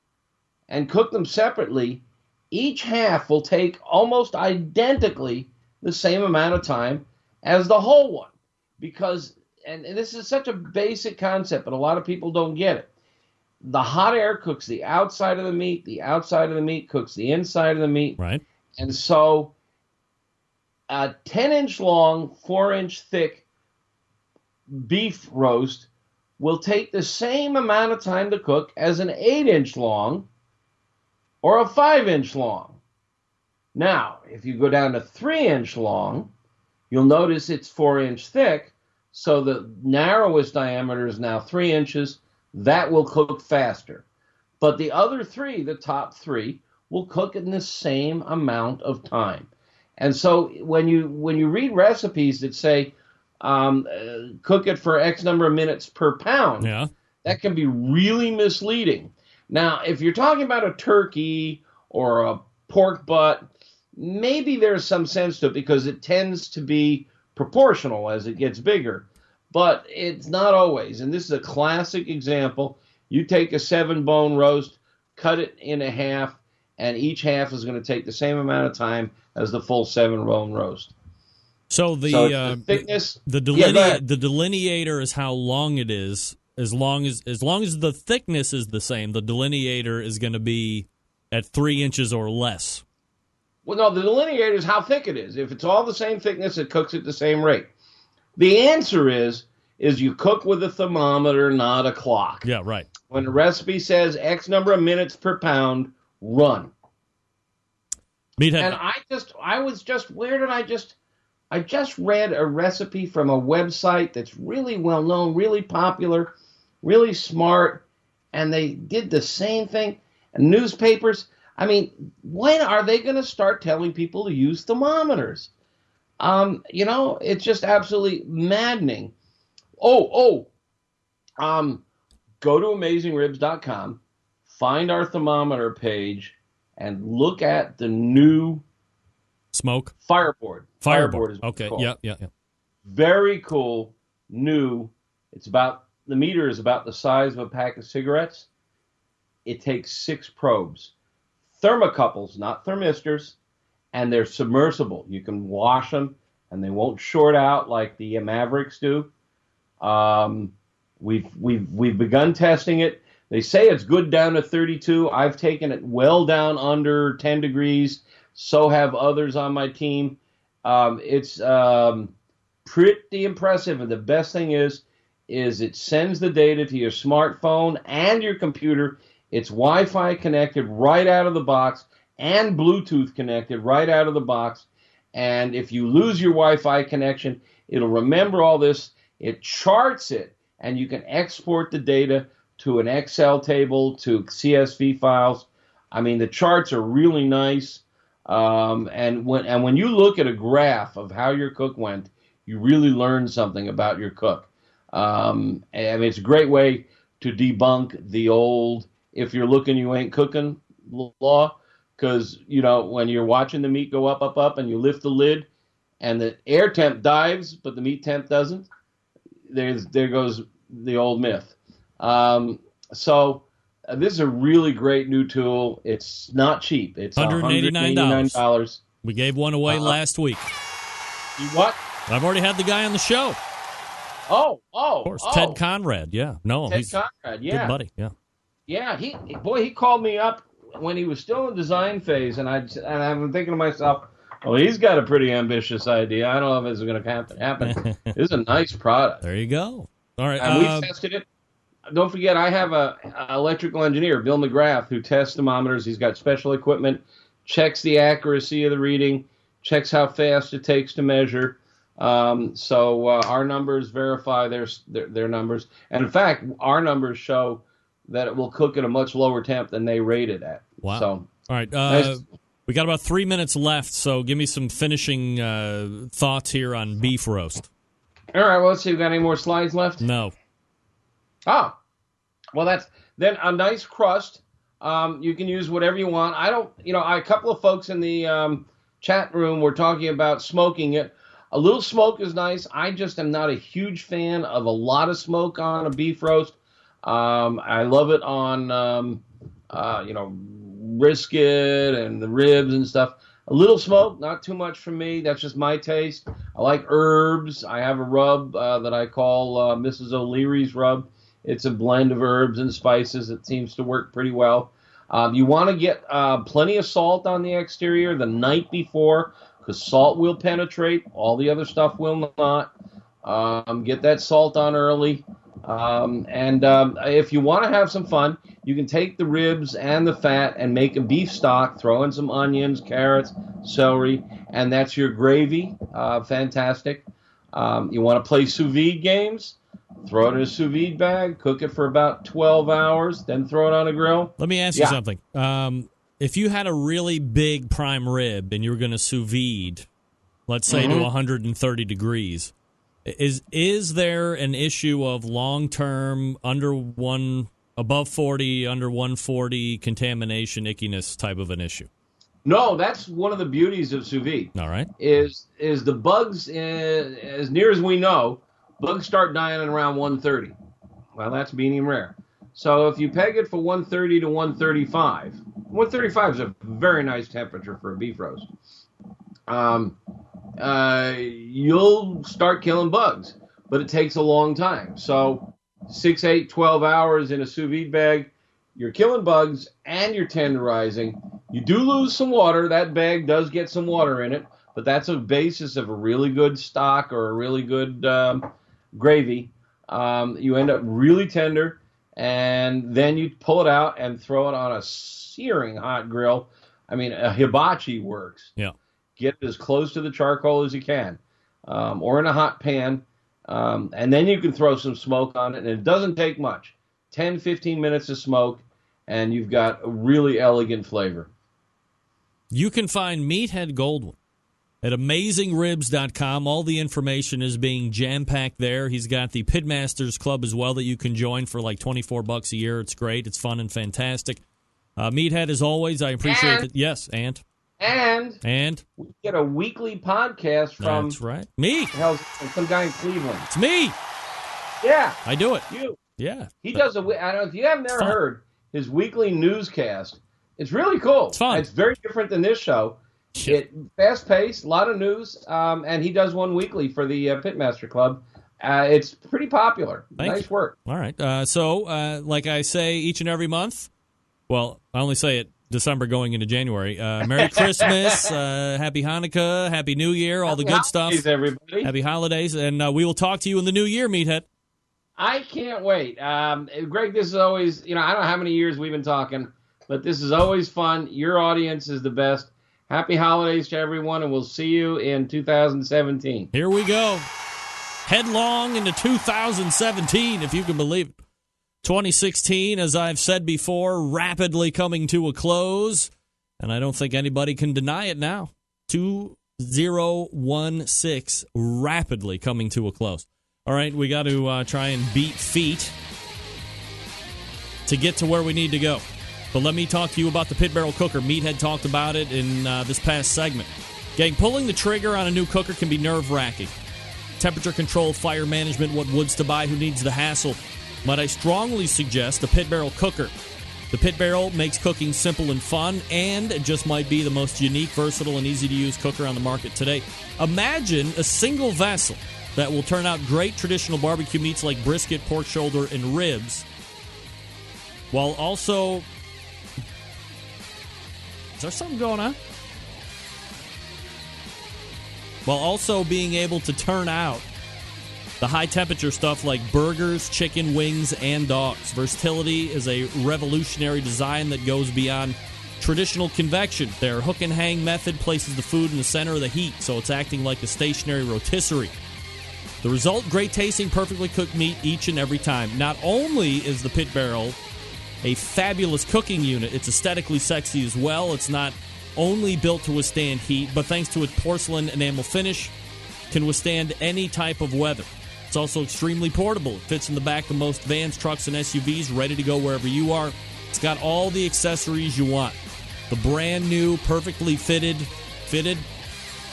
and cook them separately, each half will take almost identically the same amount of time as the whole one. Because, and this is such a basic concept, but a lot of people don't get it. The hot air cooks the outside of the outside of the meat cooks the inside of the meat. Right. And so a 10-inch long, 4-inch thick beef roast will take the same amount of time to cook as an 8-inch long or a 5-inch long. Now, if you go down to 3-inch long, you'll notice it's 4-inch thick, so the narrowest diameter is now 3 inches. That will cook faster. But the other 3, the top 3, will cook in the same amount of time. And so when you read recipes that say cook it for X number of minutes per pound, that can be really misleading. Now, if you're talking about a turkey or a pork butt, maybe there's some sense to it because it tends to be proportional as it gets bigger. But it's not always. And this is a classic example. You take a 7-bone roast, cut it in a half, and each half is going to take the same amount of time as the full 7-bone roast. So the thickness, the delineator is how long it is. As long as the thickness is the same, the delineator is going to be at 3 inches or less. Well, no, the delineator is how thick it is. If it's all the same thickness, it cooks at the same rate. The answer is you cook with a thermometer, not a clock. Yeah, right. When the recipe says X number of minutes per pound, run. Meathead. And I just read a recipe from a website that's really well known, really popular, really smart, and they did the same thing. And newspapers, I mean, when are they going to start telling people to use thermometers? It's just absolutely maddening. Go to AmazingRibs.com, find our thermometer page, and look at the new smoke Fireboard. Fireboard is okay. called. Yeah. Very cool, new. The meter is about the size of a pack of cigarettes. It takes 6 probes. Thermocouples, not thermistors, and they're submersible. You can wash them, and they won't short out like the Mavericks do. We've begun testing it. They say it's good down to 32. I've taken it well down under 10 degrees. So have others on my team. It's pretty impressive, and the best thing is it sends the data to your smartphone and your computer. It's Wi-Fi connected right out of the box and Bluetooth connected right out of the box. And if you lose your Wi-Fi connection, it'll remember all this. It charts it, and you can export the data to an Excel table, to CSV files. I mean, the charts are really nice. And when you look at a graph of how your cook went, you really learn something about your cook. It's a great way to debunk the old "if you're looking, you ain't cooking" law. Because, when you're watching the meat go up, and you lift the lid, and the air temp dives, but the meat temp doesn't, there goes the old myth. So this is a really great new tool. It's not cheap. It's $189. We gave one away last week. You what? I've already had the guy on the show. Of course, Ted Conrad. Yeah, he's Conrad. Yeah, good buddy. Yeah, yeah. He called me up when he was still in the design phase, and I've been thinking to myself, well, he's got a pretty ambitious idea. I don't know if it's going to happen. This is a nice product. There you go. All right, and we tested it. Don't forget, I have an electrical engineer, Bill McGrath, who tests thermometers. He's got special equipment, checks the accuracy of the reading, checks how fast it takes to measure. So our numbers verify their numbers. And in fact, our numbers show that it will cook at a much lower temp than they rate it at. Wow. So, all right. We got about 3 minutes left, so give me some finishing thoughts here on beef roast. All right, well, let's see. We got any more slides left? No. Oh. Well, that's then a nice crust. You can use whatever you want. A couple of folks in the chat room were talking about smoking it. A little smoke is nice. I just am not a huge fan of a lot of smoke on a beef roast. I love it on, brisket and the ribs and stuff. A little smoke, not too much for me. That's just my taste. I like herbs. I have a rub that I call Mrs. O'Leary's rub. It's a blend of herbs and spices. It seems to work pretty well. You want to get plenty of salt on the exterior the night before, because salt will penetrate. All the other stuff will not. Get that salt on early. If you want to have some fun, you can take the ribs and the fat and make a beef stock, throw in some onions, carrots, celery, and that's your gravy. Fantastic. You want to play sous vide games? Throw it in a sous vide bag, cook it for about 12 hours, then throw it on a grill. Let me ask you something. If you had a really big prime rib and you were going to sous vide, let's say to 130 degrees, is there an issue of long-term above 40, under 140 contamination, ickiness type of an issue? No, that's one of the beauties of sous vide. All right. Is the bugs, as near as we know, bugs start dying at around 130. Well, that's medium rare. So if you peg it for 130 to 135, 135 is a very nice temperature for a beef roast. You'll start killing bugs, but it takes a long time. So 6, 8, 12 hours in a sous vide bag, you're killing bugs and you're tenderizing. You do lose some water. That bag does get some water in it, but that's a basis of a really good stock or a really good gravy. You end up really tender, and then you pull it out and throw it on a searing hot grill. I mean, a hibachi works. Yeah. Get it as close to the charcoal as you can, or in a hot pan, and then you can throw some smoke on it, and it doesn't take much. 10, 15 minutes of smoke, and you've got a really elegant flavor. You can find Meathead Goldwyn at AmazingRibs.com. All the information is being jam-packed there. He's got the Pitmasters Club as well that you can join for like $24 a year. It's great. It's fun and fantastic. Meathead, as always, I appreciate it. Yes, and we get a weekly podcast from... That's right. Me. Some guy in Cleveland. It's me. Yeah. I do it. You. Yeah. He does I don't know if you have never heard his weekly newscast. It's really cool. It's fun. It's very different than this show. It fast-paced, a lot of news, and he does one weekly for the Pitmaster Club. It's pretty popular. Nice work. All right. So, like I say each and every month, well, I only say it December going into January. Merry Christmas, Happy Hanukkah, Happy New Year, all the good stuff. Everybody. Happy holidays, and we will talk to you in the new year, Meathead. I can't wait. Greg, this is always, I don't know how many years we've been talking, but this is always fun. Your audience is the best. Happy holidays to everyone, and we'll see you in 2017. Here we go. Headlong into 2017, if you can believe it. 2016, as I've said before, rapidly coming to a close, and I don't think anybody can deny it now. 2016, rapidly coming to a close. All right, we got to try and beat feet to get to where we need to go. But let me talk to you about the Pit Barrel Cooker. Meathead talked about it in this past segment. Gang, pulling the trigger on a new cooker can be nerve-wracking. Temperature control, fire management, what woods to buy, who needs the hassle? But I strongly suggest the Pit Barrel Cooker. The Pit Barrel makes cooking simple and fun, and it just might be the most unique, versatile, and easy-to-use cooker on the market today. Imagine a single vessel that will turn out great traditional barbecue meats like brisket, pork shoulder, and ribs, while also... Is there something going on? While also being able to turn out the high-temperature stuff like burgers, chicken, wings, and dogs. Versatility is a revolutionary design that goes beyond traditional convection. Their hook-and-hang method places the food in the center of the heat, so it's acting like a stationary rotisserie. The result, great tasting, perfectly cooked meat each and every time. Not only is the Pit Barrel a fabulous cooking unit, it's aesthetically sexy as well. It's not only built to withstand heat, but thanks to its porcelain enamel finish, can withstand any type of weather. It's also extremely portable. It fits in the back of most vans, trucks, and SUVs, ready to go wherever you are. It's got all the accessories you want. The brand new, perfectly fitted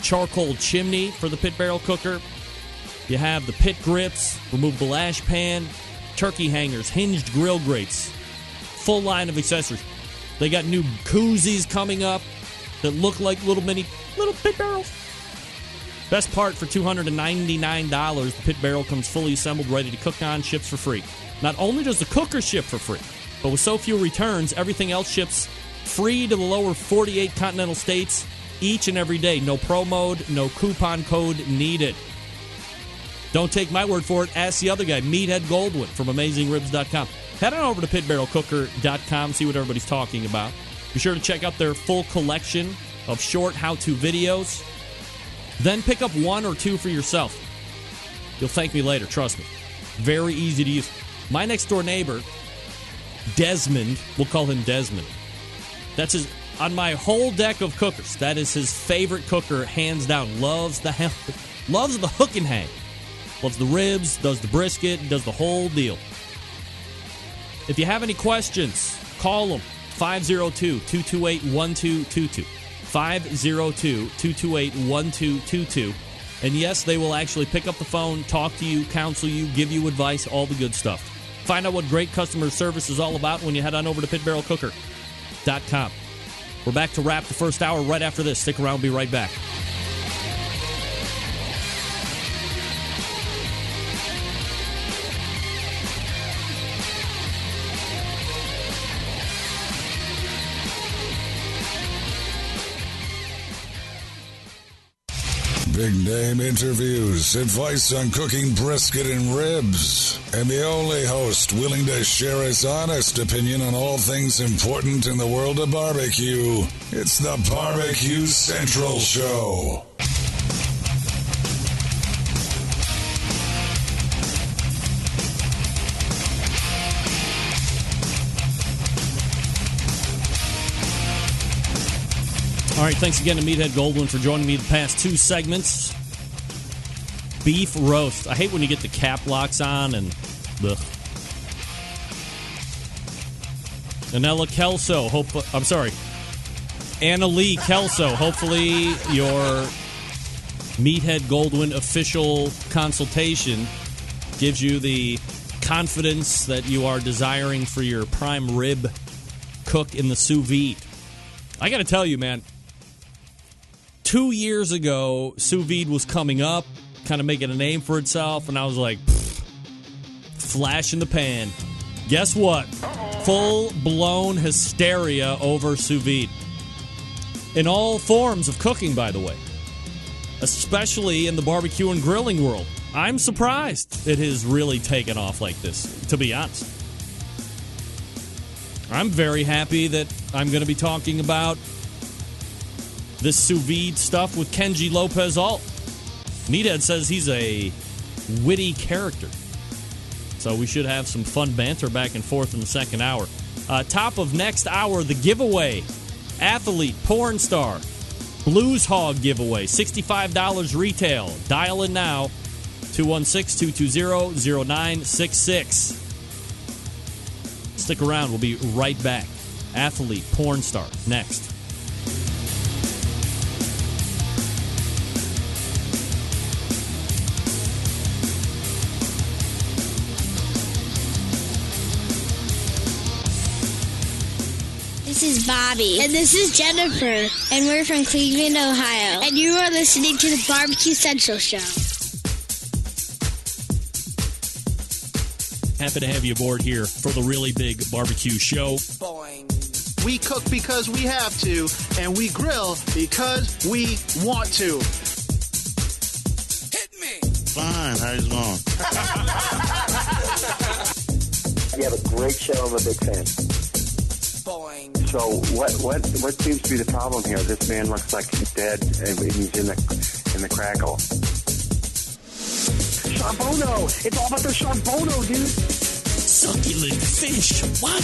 charcoal chimney for the Pit Barrel Cooker. You have the pit grips, removable ash pan, turkey hangers, hinged grill grates. Full line of accessories. They got new koozies coming up that look like little pit barrels. Best part, for $299, the Pit Barrel comes fully assembled, ready to cook on, ships for free. Not only does the cooker ship for free, but with so few returns, everything else ships free to the lower 48 continental states each and every day. No pro mode, no coupon code needed. Don't take my word for it. Ask the other guy, Meathead Goldwyn from AmazingRibs.com. Head on over to pitbarrelcooker.com, see what everybody's talking about. Be sure to check out their full collection of short how-to videos. Then pick up one or two for yourself. You'll thank me later, trust me. Very easy to use. My next-door neighbor, Desmond, we'll call him Desmond. That's his, on my whole deck of cookers, that is his favorite cooker, hands down. Loves the hook and hang. Loves the ribs, does the brisket, does the whole deal. If you have any questions, call them. 502-228-1222. 502-228-1222. And yes, they will actually pick up the phone, talk to you, counsel you, give you advice, all the good stuff. Find out what great customer service is all about when you head on over to pitbarrelcooker.com. We're back to wrap the first hour right after this. Stick around, we'll be right back. Big name interviews, advice on cooking brisket and ribs, and the only host willing to share his honest opinion on all things important in the world of barbecue. It's the BBQ Central Show. All right, thanks again to Meathead Goldwyn for joining me the past two segments. Beef roast. I hate when you get the cap locks on and the Anna Lee Kelso. Hopefully your Meathead Goldwyn official consultation gives you the confidence that you are desiring for your prime rib cook in the sous vide. I got to tell you, man, 2 years ago, sous vide was coming up, kind of making a name for itself, and I was like, flash in the pan. Guess what? Full-blown hysteria over sous vide. In all forms of cooking, by the way. Especially in the barbecue and grilling world. I'm surprised it has really taken off like this, to be honest. I'm very happy that I'm going to be talking about this sous vide stuff with Kenji Lopez-Alt. Meathead says he's a witty character. So we should have some fun banter back and forth in the second hour. Top of next hour, the giveaway. Athlete, porn star, Blues Hog giveaway. $65 retail. Dial in now. 216-220-0966. Stick around. We'll be right back. Athlete, porn star, next. This is Bobby. And this is Jennifer. And we're from Cleveland, Ohio. And you are listening to the BBQ Central Show. Happy to have you aboard here for the really big barbecue show. Boing. We cook because we have to, and we grill because we want to. Hit me. Fine. How's it going? You have a great show. I'm a big fan. Boing. So what seems to be the problem here? This man looks like he's dead, and he's in the crackle. Charbono! It's all about the Charbono, dude! Succulent fish. What?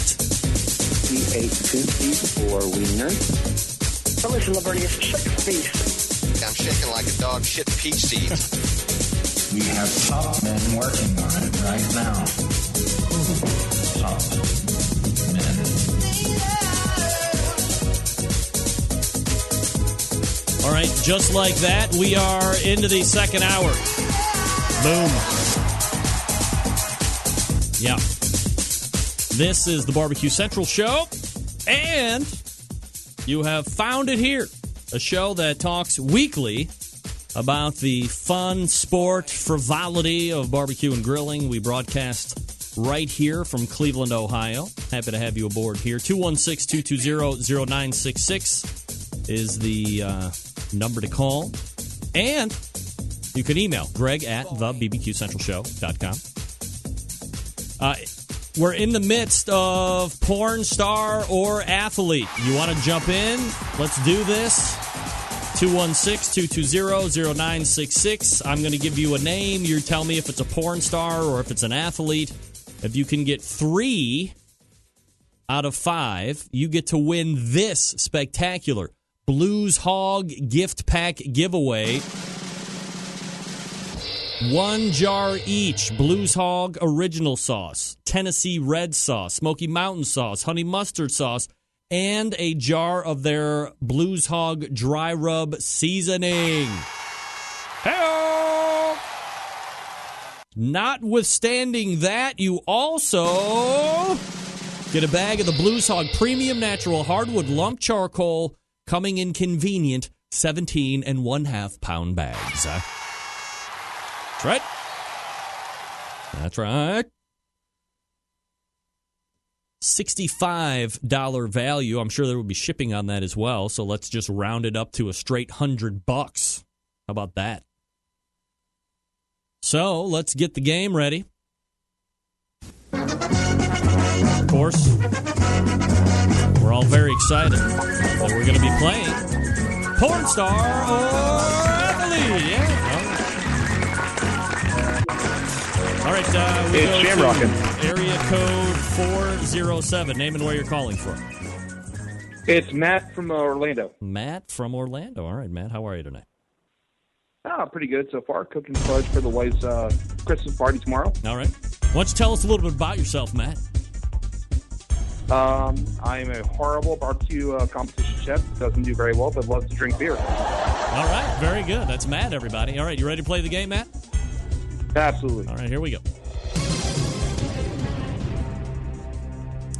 He ate 2 feet for wiener. So listen, Lavernius, shake a piece. I'm shaking like a dog shit peach seeds. We have top men working on it right now. Top men. All right, just like that, we are into the second hour. Boom. Yeah. This is the BBQ Central Show, and you have found it here. A show that talks weekly about the fun, sport, frivolity of barbecue and grilling. We broadcast right here from Cleveland, Ohio. Happy to have you aboard here. 216-220-0966 is the number to call. And you can email Greg at thebbqcentralshow.com. We're in the midst of porn star or athlete. You want to jump in? Let's do this. 216-220-0966. I'm going to give you a name. You tell me if it's a porn star or if it's an athlete. If you can get 3 out of 5, you get to win this spectacular Blues Hog gift pack giveaway. 1 jar each. Blues Hog original sauce, Tennessee red sauce, Smoky Mountain sauce, honey mustard sauce, and a jar of their Blues Hog dry rub seasoning. Hey-o! Notwithstanding that, you also get a bag of the Blues Hog Premium Natural Hardwood Lump Charcoal, coming in convenient 17 1/2 pound bags. That's right. That's right. $65 value. I'm sure there will be shipping on that as well. So let's just round it up to a straight $100. How about that? So let's get the game ready. Of course, we're all very excited that we're going to be playing Porn Star or Athlete. Yeah. All right, we it's Shamrockin'. Area code 407. Name and where you're calling from. It's Matt from Orlando. Matt from Orlando. All right, Matt, how are you tonight? Pretty good so far. Cooking fudge for the wife's Christmas party tomorrow. All right. Why don't you tell us a little bit about yourself, Matt? I'm a horrible barbecue competition chef. Doesn't do very well, but loves to drink beer. All right, very good. That's Matt, everybody. All right, you ready to play the game, Matt? Absolutely. All right, here we go.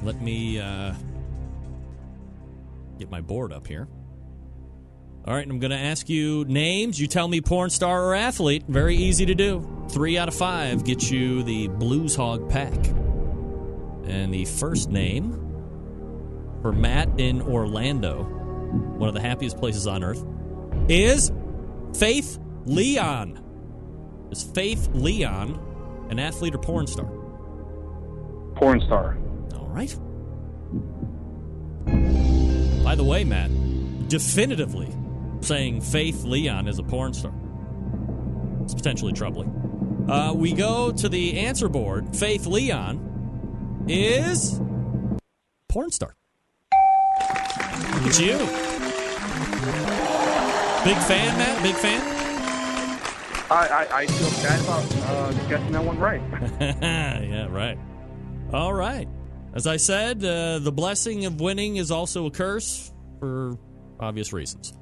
Let me get my board up here. All right, I'm going to ask you names. You tell me porn star or athlete. Very easy to do. 3 out of 5 gets you the Blues Hog pack. And the first name for Matt in Orlando, one of the happiest places on earth, is Faith Leon. Is Faith Leon an athlete or porn star? Porn star. All right. By the way, Matt, definitively saying Faith Leon is a porn star. It's potentially troubling. We go to the answer board. Faith Leon is porn star. Look at you. Big fan, Matt? Big fan? I feel bad about getting that one right. Yeah, right. All right. As I said, the blessing of winning is also a curse for obvious reasons.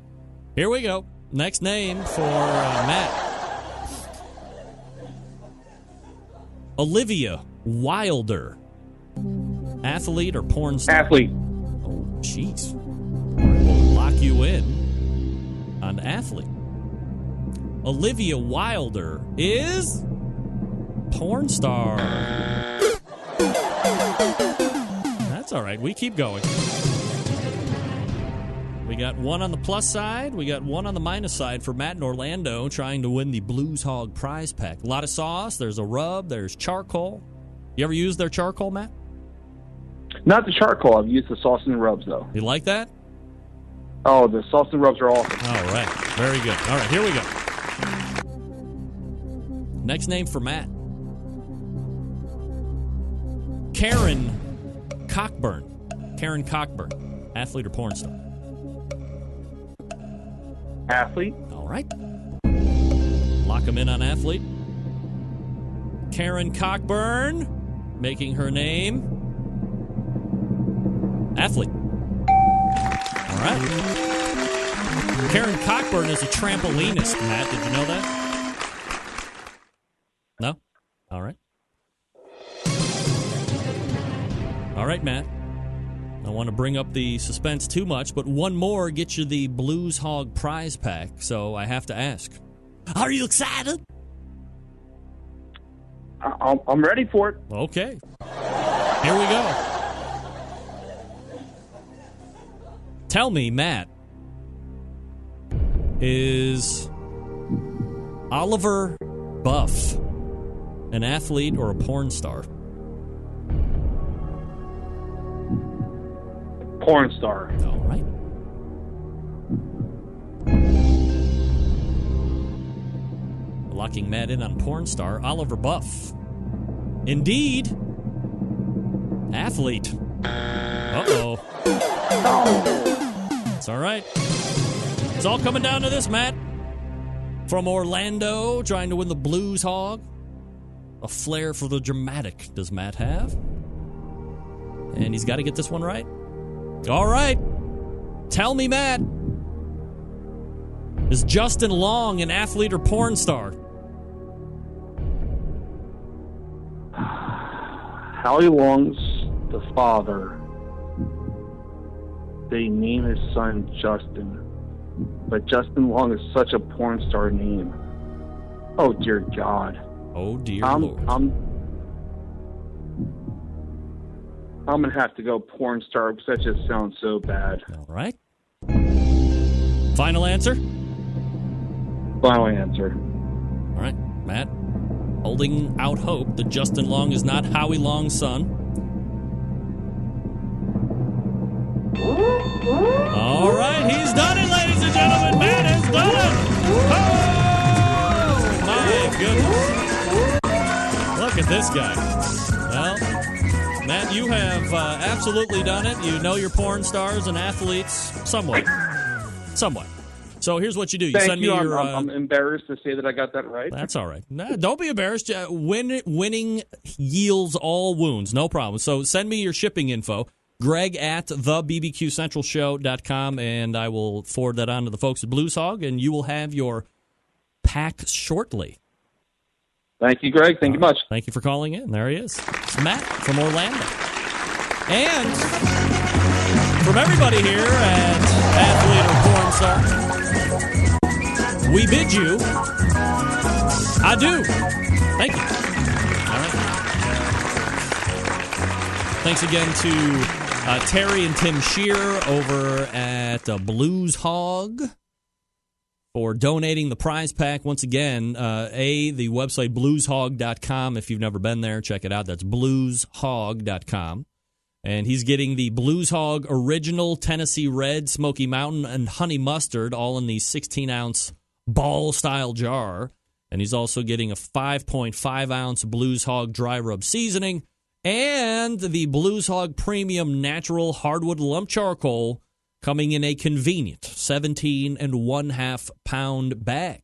Here we go. Next name for Matt. Olivia Wilder. Athlete or porn star? Athlete. Oh, jeez. We'll lock you in on athlete. Olivia Wilder is porn star. That's all right. We keep going. We got one on the plus side. We got one on the minus side for Matt in Orlando trying to win the Blues Hog prize pack. A lot of sauce. There's a rub. There's charcoal. You ever use their charcoal, Matt? Not the charcoal. I've used the sauce and rubs, though. You like that? Oh, the sauce and rubs are awesome. All right. Very good. All right, here we go. Next name for Matt. Karen Cockburn. Karen Cockburn. Athlete or porn star? Athlete. All right. Lock him in on athlete. Karen Cockburn, making her name athlete. All right. Karen Cockburn is a trampolinist, Matt. Did you know that? No? All right. All right, Matt. I don't want to bring up the suspense too much, but one more gets you the Blues Hog prize pack, so I have to ask. Are you excited? I'm ready for it. Okay. Here we go. Tell me, Matt, is Oliver Buff an athlete or a porn star? Porn star. All right. Locking Matt in on porn star, Oliver Buff. Indeed. Athlete. Uh-oh. It's all right. It's all coming down to this, Matt. From Orlando, trying to win the Blues Hog. A flair for the dramatic does Matt have. And he's got to get this one right. All right. Tell me, Matt. Is Justin Long an athlete or porn star? Howie Long's the father. They name his son Justin. But Justin Long is such a porn star name. Oh, dear God. Oh, dear Lord. I'm going to have to go porn star because that just sounds so bad. All right. Final answer? Final answer. All right, Matt. Holding out hope that Justin Long is not Howie Long's son. All right, he's done it, ladies and gentlemen. Matt has done it. Oh, my goodness. Look at this guy. Well, Matt, you have absolutely done it. You know your porn stars and athletes somewhat. So here's what you do. You Thank send me you. your. I'm embarrassed to say that I got that right. That's all right. No, don't be embarrassed. Winning yields all wounds. No problem. So send me your shipping info. Greg at thebbqcentralshow.com, and I will forward that on to the folks at Blues Hog, and you will have your pack shortly. Thank you, Greg. Thank you much. Thank you for calling in. There he is. It's Matt from Orlando. And from everybody here at Athlete or Porn Star, we bid you adieu. Thank you. All right. Thanks again to Terry and Tim Shear over at Blues Hog for donating the prize pack. Once again, the website blueshog.com. If you've never been there, check it out. That's blueshog.com. And he's getting the Blues Hog Original Tennessee Red, Smoky Mountain, and Honey Mustard, all in the 16-ounce ball-style jar. And he's also getting a 5.5-ounce Blues Hog Dry Rub Seasoning and the Blues Hog Premium Natural Hardwood Lump Charcoal, coming in a convenient 17.5-pound bag.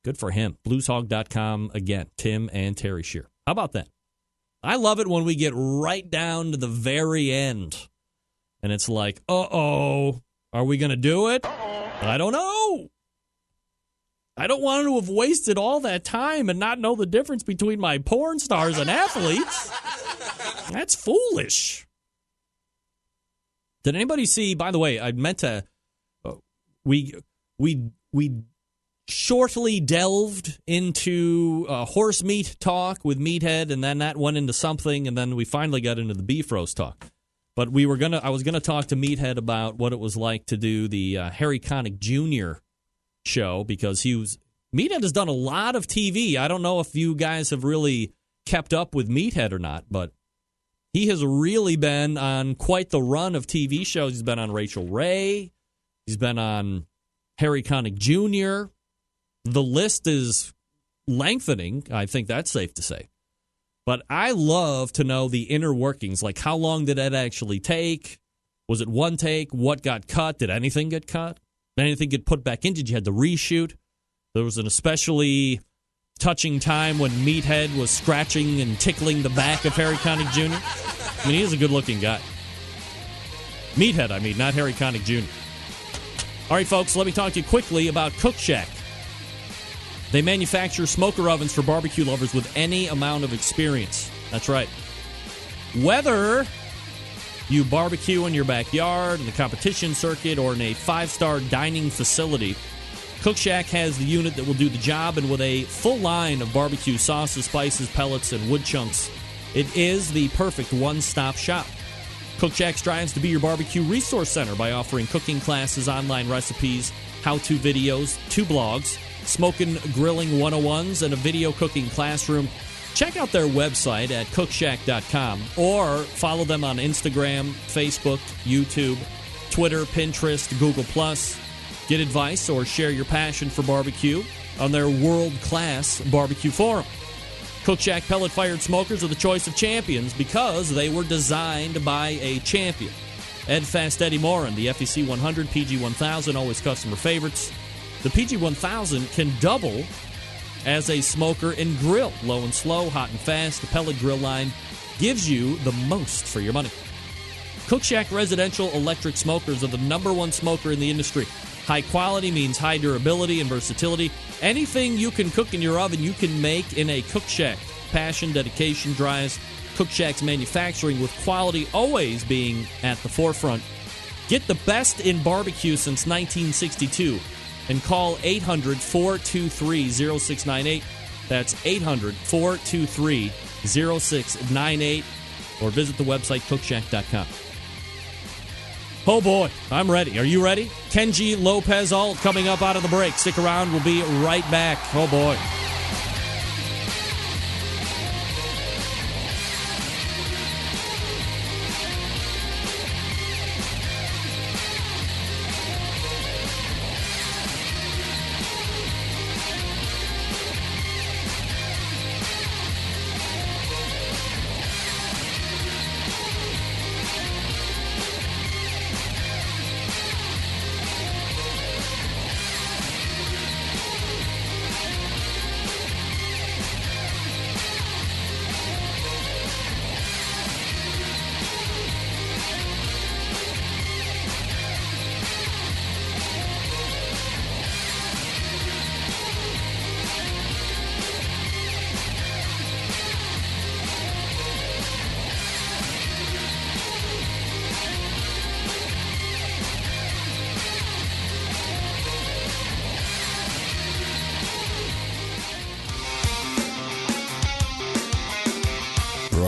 Good for him. Blueshog.com, again, Tim and Terry Shear. How about that? I love it when we get right down to the very end. And it's like, uh-oh, are we going to do it? I don't know. I don't want to have wasted all that time and not know the difference between my porn stars and athletes. That's foolish. Did anybody see, by the way, I meant to, we shortly delved into horse meat talk with Meathead, and then that went into something, and then we finally got into the beef roast talk. But I was gonna talk to Meathead about what it was like to do the Harry Connick Jr. show, because Meathead has done a lot of TV. I don't know if you guys have really kept up with Meathead or not, but he has really been on quite the run of TV shows. He's been on Rachel Ray. He's been on Harry Connick Jr. The list is lengthening. I think that's safe to say. But I love to know the inner workings. Like, how long did that actually take? Was it one take? What got cut? Did anything get cut? Did anything get put back in? Did you have to reshoot? There was an especially touching time when Meathead was scratching and tickling the back of Harry Connick Jr. I mean, he is a good-looking guy. Meathead, I mean, not Harry Connick Jr. All right, folks, let me talk to you quickly about Cook Shack. They manufacture smoker ovens for barbecue lovers with any amount of experience. That's right. Whether you barbecue in your backyard, in the competition circuit, or in a 5-star dining facility, Cook Shack has the unit that will do the job, and with a full line of barbecue sauces, spices, pellets, and wood chunks, it is the perfect one-stop shop. Cook Shack strives to be your barbecue resource center by offering cooking classes, online recipes, how-to videos, 2 blogs, smoking, grilling 101s, and a video cooking classroom. Check out their website at cookshack.com or follow them on Instagram, Facebook, YouTube, Twitter, Pinterest, Google+. Get advice or share your passion for barbecue on their world-class barbecue forum. Cook Shack pellet-fired smokers are the choice of champions because they were designed by a champion. Ed Fast Eddie Morin, the FEC 100, PG 1000, always customer favorites. The PG 1000 can double as a smoker and grill. Low and slow, hot and fast, the pellet grill line gives you the most for your money. Cook Shack residential electric smokers are the #1 smoker in the industry. High quality means high durability and versatility. Anything you can cook in your oven, you can make in a Cook Shack. Passion, dedication drives Cook Shack's manufacturing, with quality always being at the forefront. Get the best in barbecue since 1962 and call 800-423-0698. That's 800-423-0698, or visit the website cookshack.com. Oh boy, I'm ready. Are you ready? Kenji Lopez-Alt coming up out of the break. Stick around. We'll be right back. Oh boy.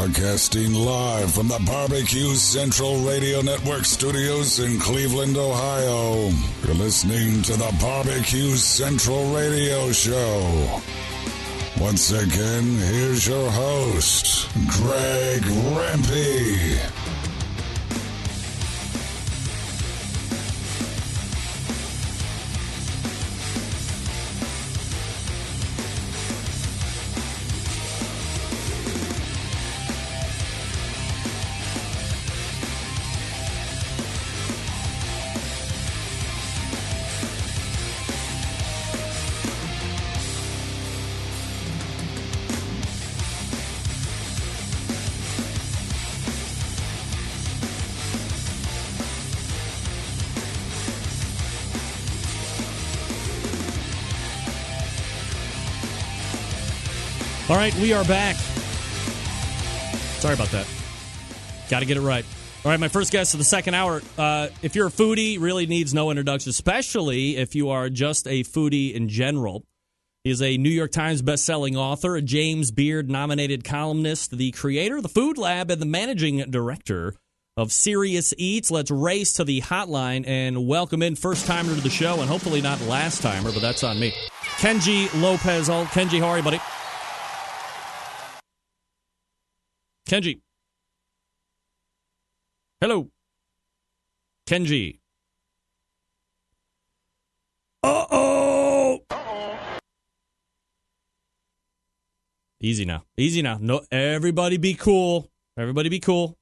Broadcasting live from the BBQ Central Radio Network studios in Cleveland, Ohio. You're listening to the BBQ Central Radio Show. Once again, here's your host, Greg Rempe. All right, we are back. Sorry about that. Got to get it right. All right, my first guest of the second hour. If you're a foodie, really needs no introduction, especially if you are just a foodie in general. He is a New York Times bestselling author, a James Beard-nominated columnist, the creator of the Food Lab, and the managing director of Serious Eats. Let's race to the hotline and welcome in first-timer to the show, and hopefully not last-timer, but that's on me. Kenji Lopez-Alt. Kenji, how are you, buddy? Kenji. Hello. Kenji. Uh-oh. Easy now. Easy now. No, everybody be cool. Everybody be cool.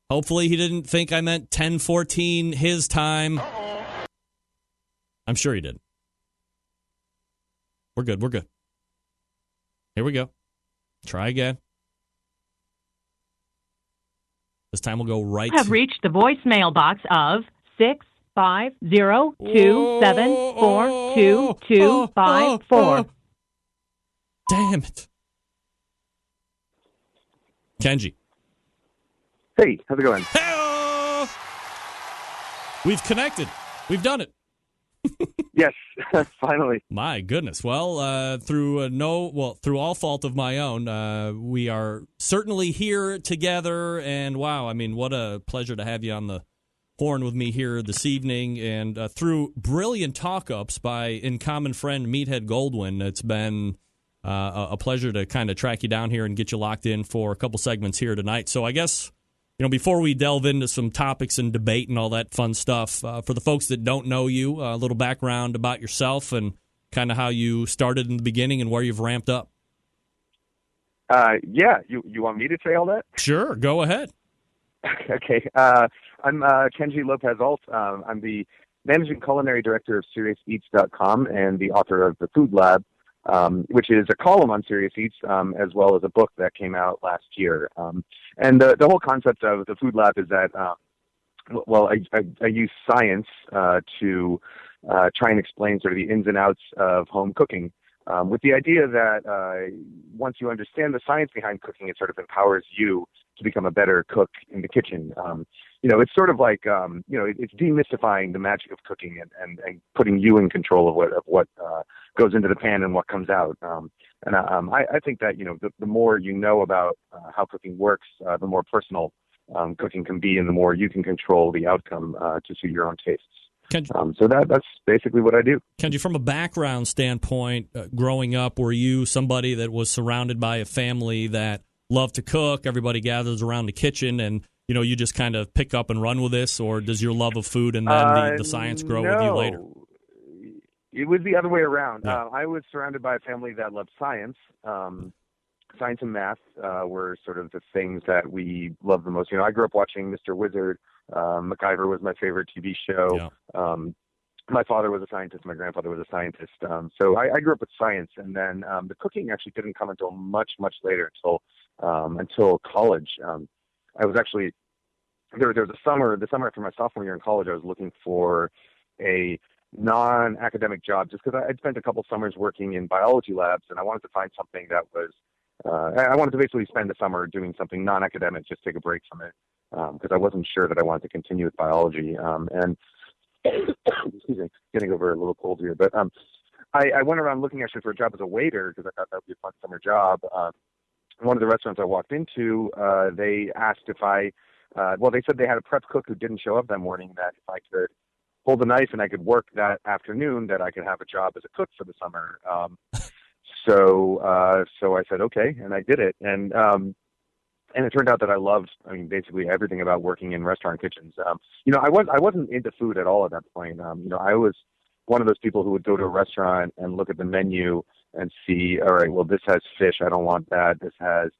Hopefully he didn't think I meant 10:14 his time. I'm sure he did. We're good. We're good. Here we go. Try again. This time we'll go right. You have reached the voicemail box of 650-274-2254. Damn it. Kenji. Hey, how's it going? Hey-o! We've connected. We've done it. Yes, finally. My goodness. Well, through all fault of my own, we are certainly here together. And wow, I mean, what a pleasure to have you on the horn with me here this evening. And through brilliant talk-ups by in common friend Meathead Goldwyn, it's been a pleasure to kind of track you down here and get you locked in for a couple segments here tonight. So I guess, before we delve into some topics and debate and all that fun stuff, for the folks that don't know you, a little background about yourself and kind of how you started in the beginning and where you've ramped up. Yeah, you want me to say all that? Sure, go ahead. Okay, I'm Kenji Lopez-Alt. I'm the managing culinary director of SeriousEats.com and the author of The Food Lab, which is a column on Serious Eats, as well as a book that came out last year. And the whole concept of the Food Lab is that, I use science to try and explain sort of the ins and outs of home cooking, with the idea that once you understand the science behind cooking, it sort of empowers you to become a better cook in the kitchen. It's sort of like, it's demystifying the magic of cooking and putting you in control of what goes into the pan and what comes out. I think that, the more you know about how cooking works, the more personal cooking can be and the more you can control the outcome to suit your own tastes. So that's basically what I do. Kenji, from a background standpoint, growing up, were you somebody that was surrounded by a family that loved to cook? Everybody gathers around the kitchen and you just kind of pick up and run with this, or does your love of food and then the science grow with you later? It was the other way around. Yeah. I was surrounded by a family that loved science. Science and math were sort of the things that we loved the most. I grew up watching Mr. Wizard. MacGyver was my favorite TV show. Yeah. My father was a scientist. My grandfather was a scientist. So I grew up with science, and then the cooking actually didn't come until much, much later, until college. I was actually there was a summer after my sophomore year in college. I was looking for a non-academic job just because I'd spent a couple summers working in biology labs, and I wanted to find something that was I wanted to basically spend the summer doing something non-academic, just take a break from it, because I wasn't sure that I wanted to continue with biology. And excuse me, getting over a little cold here, but I went around looking actually for a job as a waiter because I thought that would be a fun summer job. one of the restaurants I walked into, they asked if they said they had a prep cook who didn't show up that morning, that if I could hold the knife and I could work that afternoon, that I could have a job as a cook for the summer. So I said, okay, and I did it. And it turned out that I loved, basically everything about working in restaurant kitchens. I wasn't into food at all at that point. I was one of those people who would go to a restaurant and look at the menu and see, all right, well, this has fish, I don't want that. This has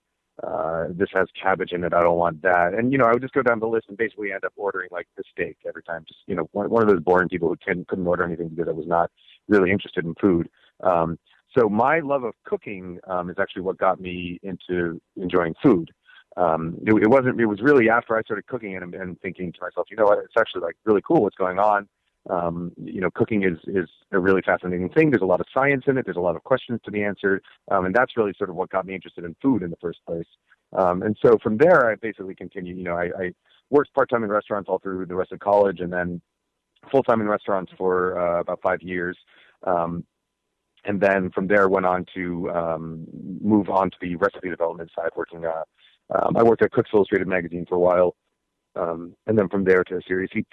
cabbage in it, I don't want that. And, I would just go down the list and basically end up ordering like the steak every time. Just, one of those boring people who couldn't order anything because I was not really interested in food. So my love of cooking is actually what got me into enjoying food. It was really after I started cooking and thinking to myself, it's actually like really cool what's going on. Cooking is a really fascinating thing. There's a lot of science in it. There's a lot of questions to be answered. And that's really sort of what got me interested in food in the first place. And so from there, I basically continued. I worked part-time in restaurants all through the rest of college, and then full-time in restaurants for about 5 years. And then from there went on to move on to the recipe development side, working I worked at Cooks Illustrated magazine for a while, and then from there to Serious Eats.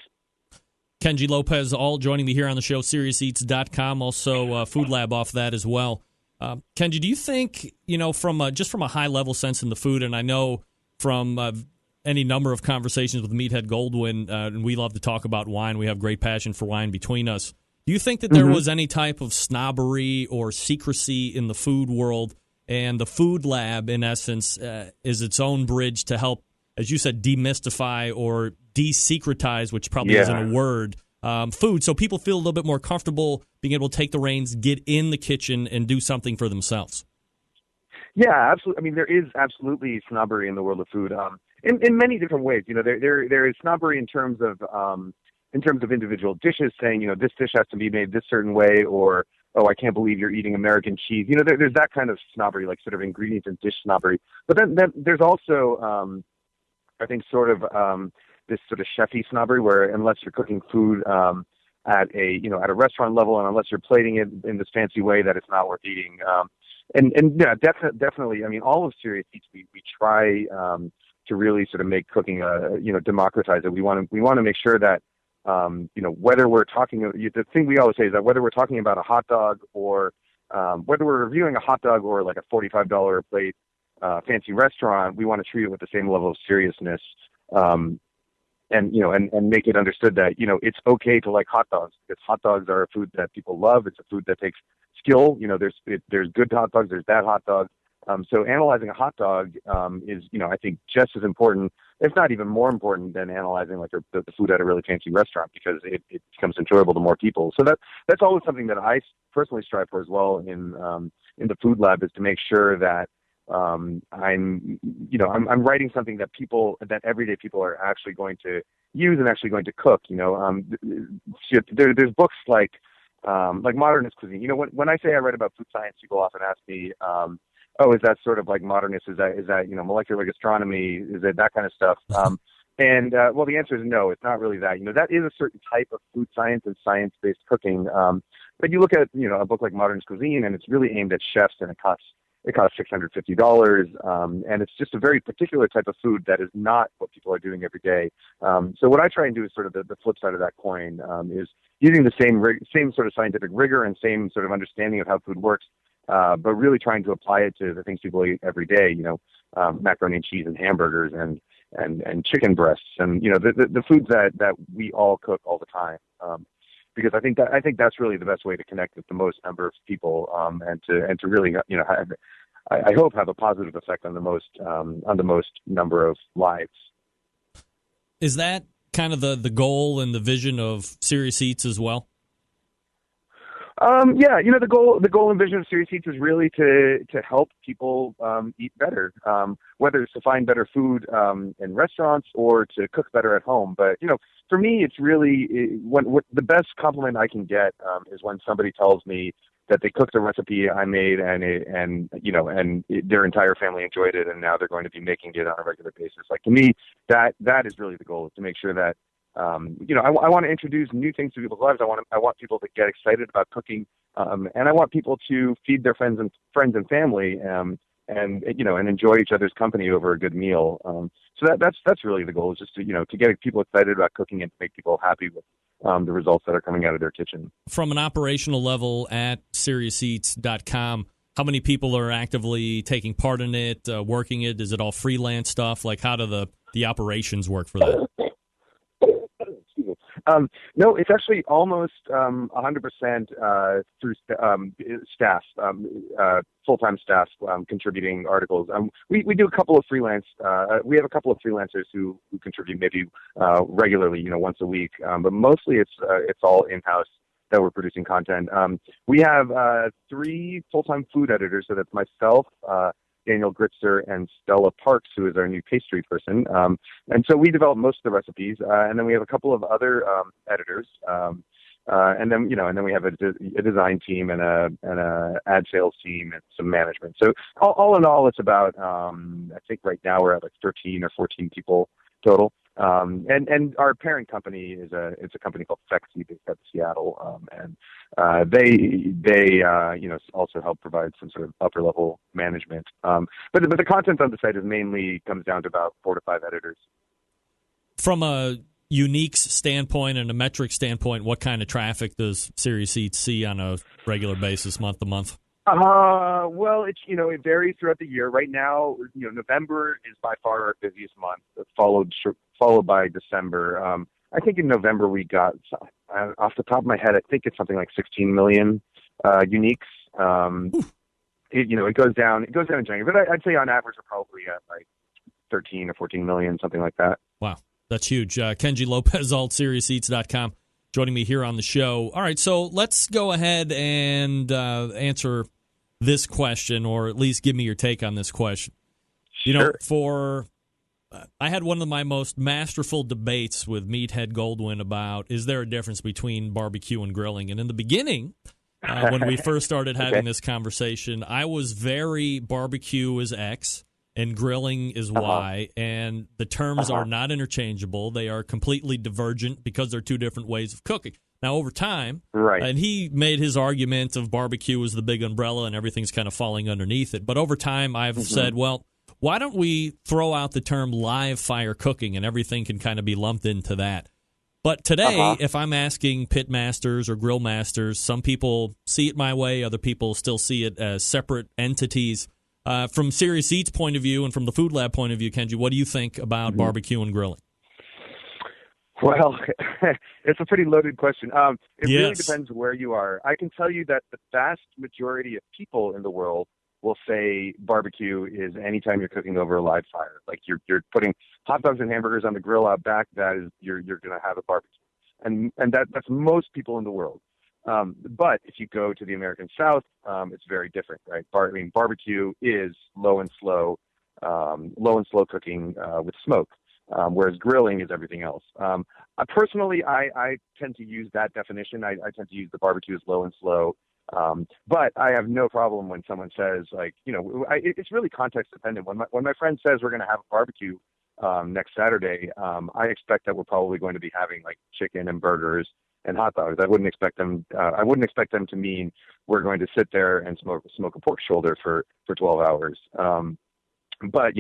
Kenji Lopez-Alt joining me here on the show, SeriousEats.com, also Food Lab off that as well. Kenji, do you think, from a high-level sense in the food, and I know from any number of conversations with Meathead Goldwyn, and we love to talk about wine, we have great passion for wine between us, do you think that there was any type of snobbery or secrecy in the food world, and the Food Lab, in essence, is its own bridge to help, as you said, demystify or desecretize, which probably isn't a word, food, so people feel a little bit more comfortable being able to take the reins, get in the kitchen, and do something for themselves? Yeah, absolutely. There is absolutely snobbery in the world of food, in many different ways. There is snobbery in terms of individual dishes, saying, this dish has to be made this certain way, or, oh, I can't believe you're eating American cheese. There's that kind of snobbery, like sort of ingredients and dish snobbery. But then there's also, I think, sort of this sort of chefy snobbery, where unless you're cooking food at a restaurant level, and unless you're plating it in this fancy way, that it's not worth eating. Definitely. All of Serious Eats, we try to really sort of make cooking, democratize it. We want to make sure that whether we're talking, the thing we always say is that whether we're talking about a hot dog or whether we're reviewing a hot dog or like a $45 a plate fancy restaurant, we want to treat it with the same level of seriousness, and make it understood that it's okay to like hot dogs, because hot dogs are a food that people love. It's a food that takes skill. There's good hot dogs, there's bad hot dogs. So analyzing a hot dog is, I think, just as important, if not even more important, than analyzing like the food at a really fancy restaurant, because it becomes enjoyable to more people. So that's always something that I personally strive for as well in the Food Lab, is to make sure that I'm writing something that everyday people are actually going to use and actually going to cook. There's books like Modernist Cuisine. When I say I write about food science, people often ask me, oh, is that sort of like modernist? Is that molecular gastronomy? Is it that kind of stuff? Well, the answer is no, it's not really that. That is a certain type of food science and science-based cooking. But you look at, a book like Modernist Cuisine, and it's really aimed at chefs, and it costs $650. And it's just a very particular type of food that is not what people are doing every day. So what I try and do is sort of the flip side of that coin, is using the same sort of scientific rigor and same sort of understanding of how food works, but really trying to apply it to the things people eat every day, macaroni and cheese and hamburgers and chicken breasts, and, the foods that we all cook all the time. Because I think that's really the best way to connect with the most number of people, and to really, I hope have a positive effect on the most number of lives. Is that kind of the goal and the vision of Serious Eats as well? Yeah, the goal and vision of Serious Eats is really to help people eat better, whether it's to find better food in restaurants or to cook better at home. But for me, it's really the best compliment I can get is when somebody tells me that they cooked a recipe I made and their entire family enjoyed it, and now they're going to be making it on a regular basis. Like, to me, that is really the goal, is to make sure that I want to introduce new things to people's lives. I want people to get excited about cooking, and I want people to feed their friends and family. and enjoy each other's company over a good meal. So that's really the goal, is just to get people excited about cooking and to make people happy with the results that are coming out of their kitchen. From an operational level at SeriousEats.com, how many people are actively taking part in it, working it? Is it all freelance stuff? Like, how do the operations work for that? No, it's actually almost 100% through staff, full-time staff contributing articles. We do a couple of freelance. We have a couple of freelancers who contribute maybe regularly, once a week. But mostly it's all in-house that we're producing content. We have 3 full-time food editors, so that's myself, Daniel Gritzer, and Stella Parks, who is our new pastry person. And so we develop most of the recipes, and then we have a couple of other editors, and then we have a design team and a ad sales team and some management. So all in all, it's about I think right now we're at like 13 or 14 people total. And our parent company it's a company called Fexy based out of Seattle, and they also help provide some sort of upper level management. But the content on the site mainly comes down to about 4 to 5 editors. From a uniques standpoint and a metric standpoint, what kind of traffic does Serious Eats see on a regular basis, month to month? Well, it varies throughout the year. Right now, November is by far our busiest month, followed by December. I think in November we got, off the top of my head, I think it's something like 16 million uniques. It goes down in January, but I'd say on average we're probably at like 13 or 14 million, something like that. Wow, that's huge. Kenji Lopez-Alt, SeriousEats.com, joining me here on the show. All right, so let's go ahead and answer this question, or at least give me your take on this question. Sure. I had one of my most masterful debates with Meathead Goldwyn about, is there a difference between barbecue and grilling? And in the beginning, when we first started having this conversation, I was very barbecue is X and grilling is Y, and the terms are not interchangeable. They are completely divergent because they're 2 different ways of cooking. Now, over time, right, and he made his argument of barbecue as the big umbrella and everything's kind of falling underneath it. But over time, I've said, well, why don't we throw out the term live fire cooking and everything can kind of be lumped into that? But today, if I'm asking pit masters or grill masters, some people see it my way, other people still see it as separate entities. From Serious Eats' point of view and from the Food Lab point of view, Kenji, what do you think about barbecue and grilling? Well, it's a pretty loaded question. It really depends where you are. I can tell you that the vast majority of people in the world will say barbecue is anytime you're cooking over a live fire. Like you're putting hot dogs and hamburgers on the grill out back, that is you're going to have a barbecue. And that's most people in the world. But if you go to the American South, it's very different, right? Barbecue is low and slow cooking with smoke. Whereas grilling is everything else. Personally, I tend to use that definition. I tend to use the barbecue as low and slow. But I have no problem when someone says, like, it's really context dependent. When my friend says we're going to have a barbecue next Saturday, I expect that we're probably going to be having like chicken and burgers and hot dogs. I wouldn't expect them to mean we're going to sit there and smoke a pork shoulder for 12 hours. But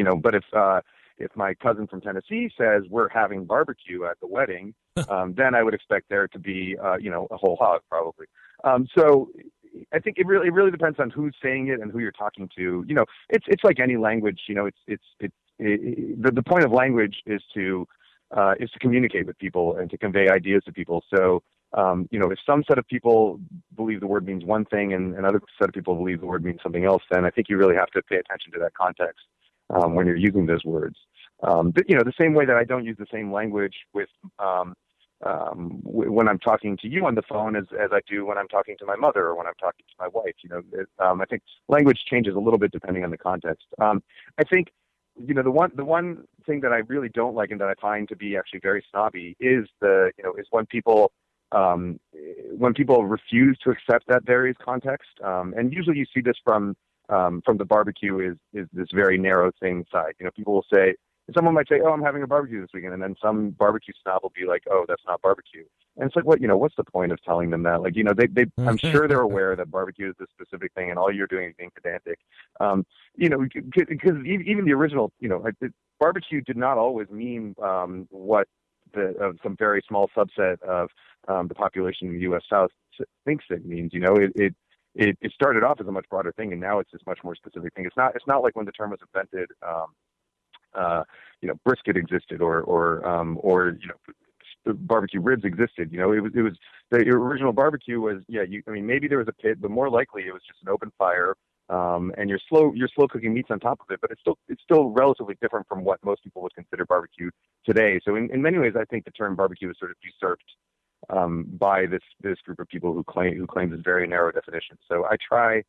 if my cousin from Tennessee says we're having barbecue at the wedding, then I would expect there to be, a whole hog probably. So I think it really depends on who's saying it and who you're talking to. It's like any language. The point of language is to communicate with people and to convey ideas to people. So, if some set of people believe the word means one thing and another set of people believe the word means something else, then I think you really have to pay attention to that context when you're using those words. But, the same way that I don't use the same language with when I'm talking to you on the phone as I do when I'm talking to my mother or when I'm talking to my wife. I think language changes a little bit depending on the context. I think the one thing that I really don't like and that I find to be actually very snobby is when people refuse to accept that there is context. And usually you see this from the barbecue is this very narrow thing side. People will say, someone might say, "Oh, I'm having a barbecue this weekend," and then some barbecue snob will be like, "Oh, that's not barbecue." And it's like, what's the point of telling them that? Like, I'm sure they're aware that barbecue is this specific thing, and all you're doing is being pedantic. Because even the original, barbecue did not always mean what some very small subset of the population in the U.S. South thinks it means. It started off as a much broader thing, and now it's this much more specific thing. It's not like when the term was invented, brisket existed or barbecue ribs existed. It was the original barbecue was maybe there was a pit, but more likely it was just an open fire, and you're slow cooking meats on top of it. But it's still relatively different from what most people would consider barbecue today. So in many ways, I think the term barbecue is sort of usurped by this group of people who claim this very narrow definition. So I try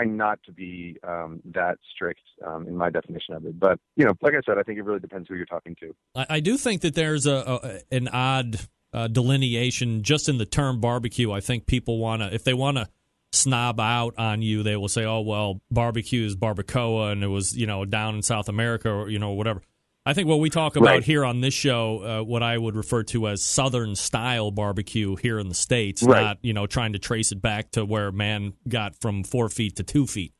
not to be that strict in my definition of it. But, like I said, I think it really depends who you're talking to. I do think that there's an odd delineation just in the term barbecue. I think people if they want to snob out on you, they will say, oh, well, barbecue is barbacoa, and it was, down in South America or, whatever. I think what we talk about here on this show, what I would refer to as Southern-style barbecue here in the States, not, trying to trace it back to where man got from 4 feet to 2 feet.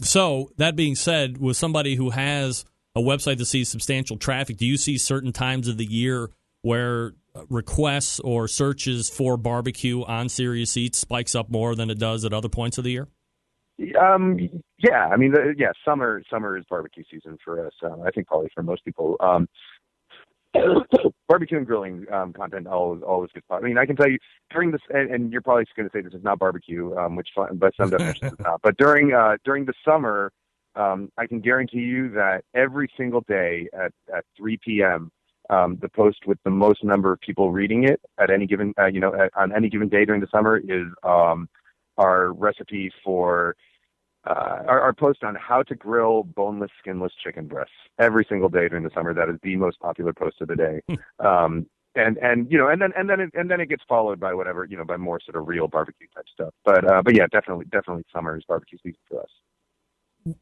So, that being said, with somebody who has a website that sees substantial traffic, do you see certain times of the year where requests or searches for barbecue on Serious Eats spikes up more than it does at other points of the year? Summer is barbecue season for us. I think probably for most people. Barbecue and grilling content always gets popular. I mean, I can tell you during this, and you're probably going to say this is not barbecue, which by some definitions is not. But during the summer, I can guarantee you that every single day at 3 p.m. The post with the most number of people reading it at any given on any given day during the summer is our recipe for our post on how to grill boneless, skinless chicken breasts. Every single day during the summer, that is the most popular post of the day. And then it gets followed by whatever, by more sort of real barbecue type stuff. But yeah, definitely summer is barbecue season for us.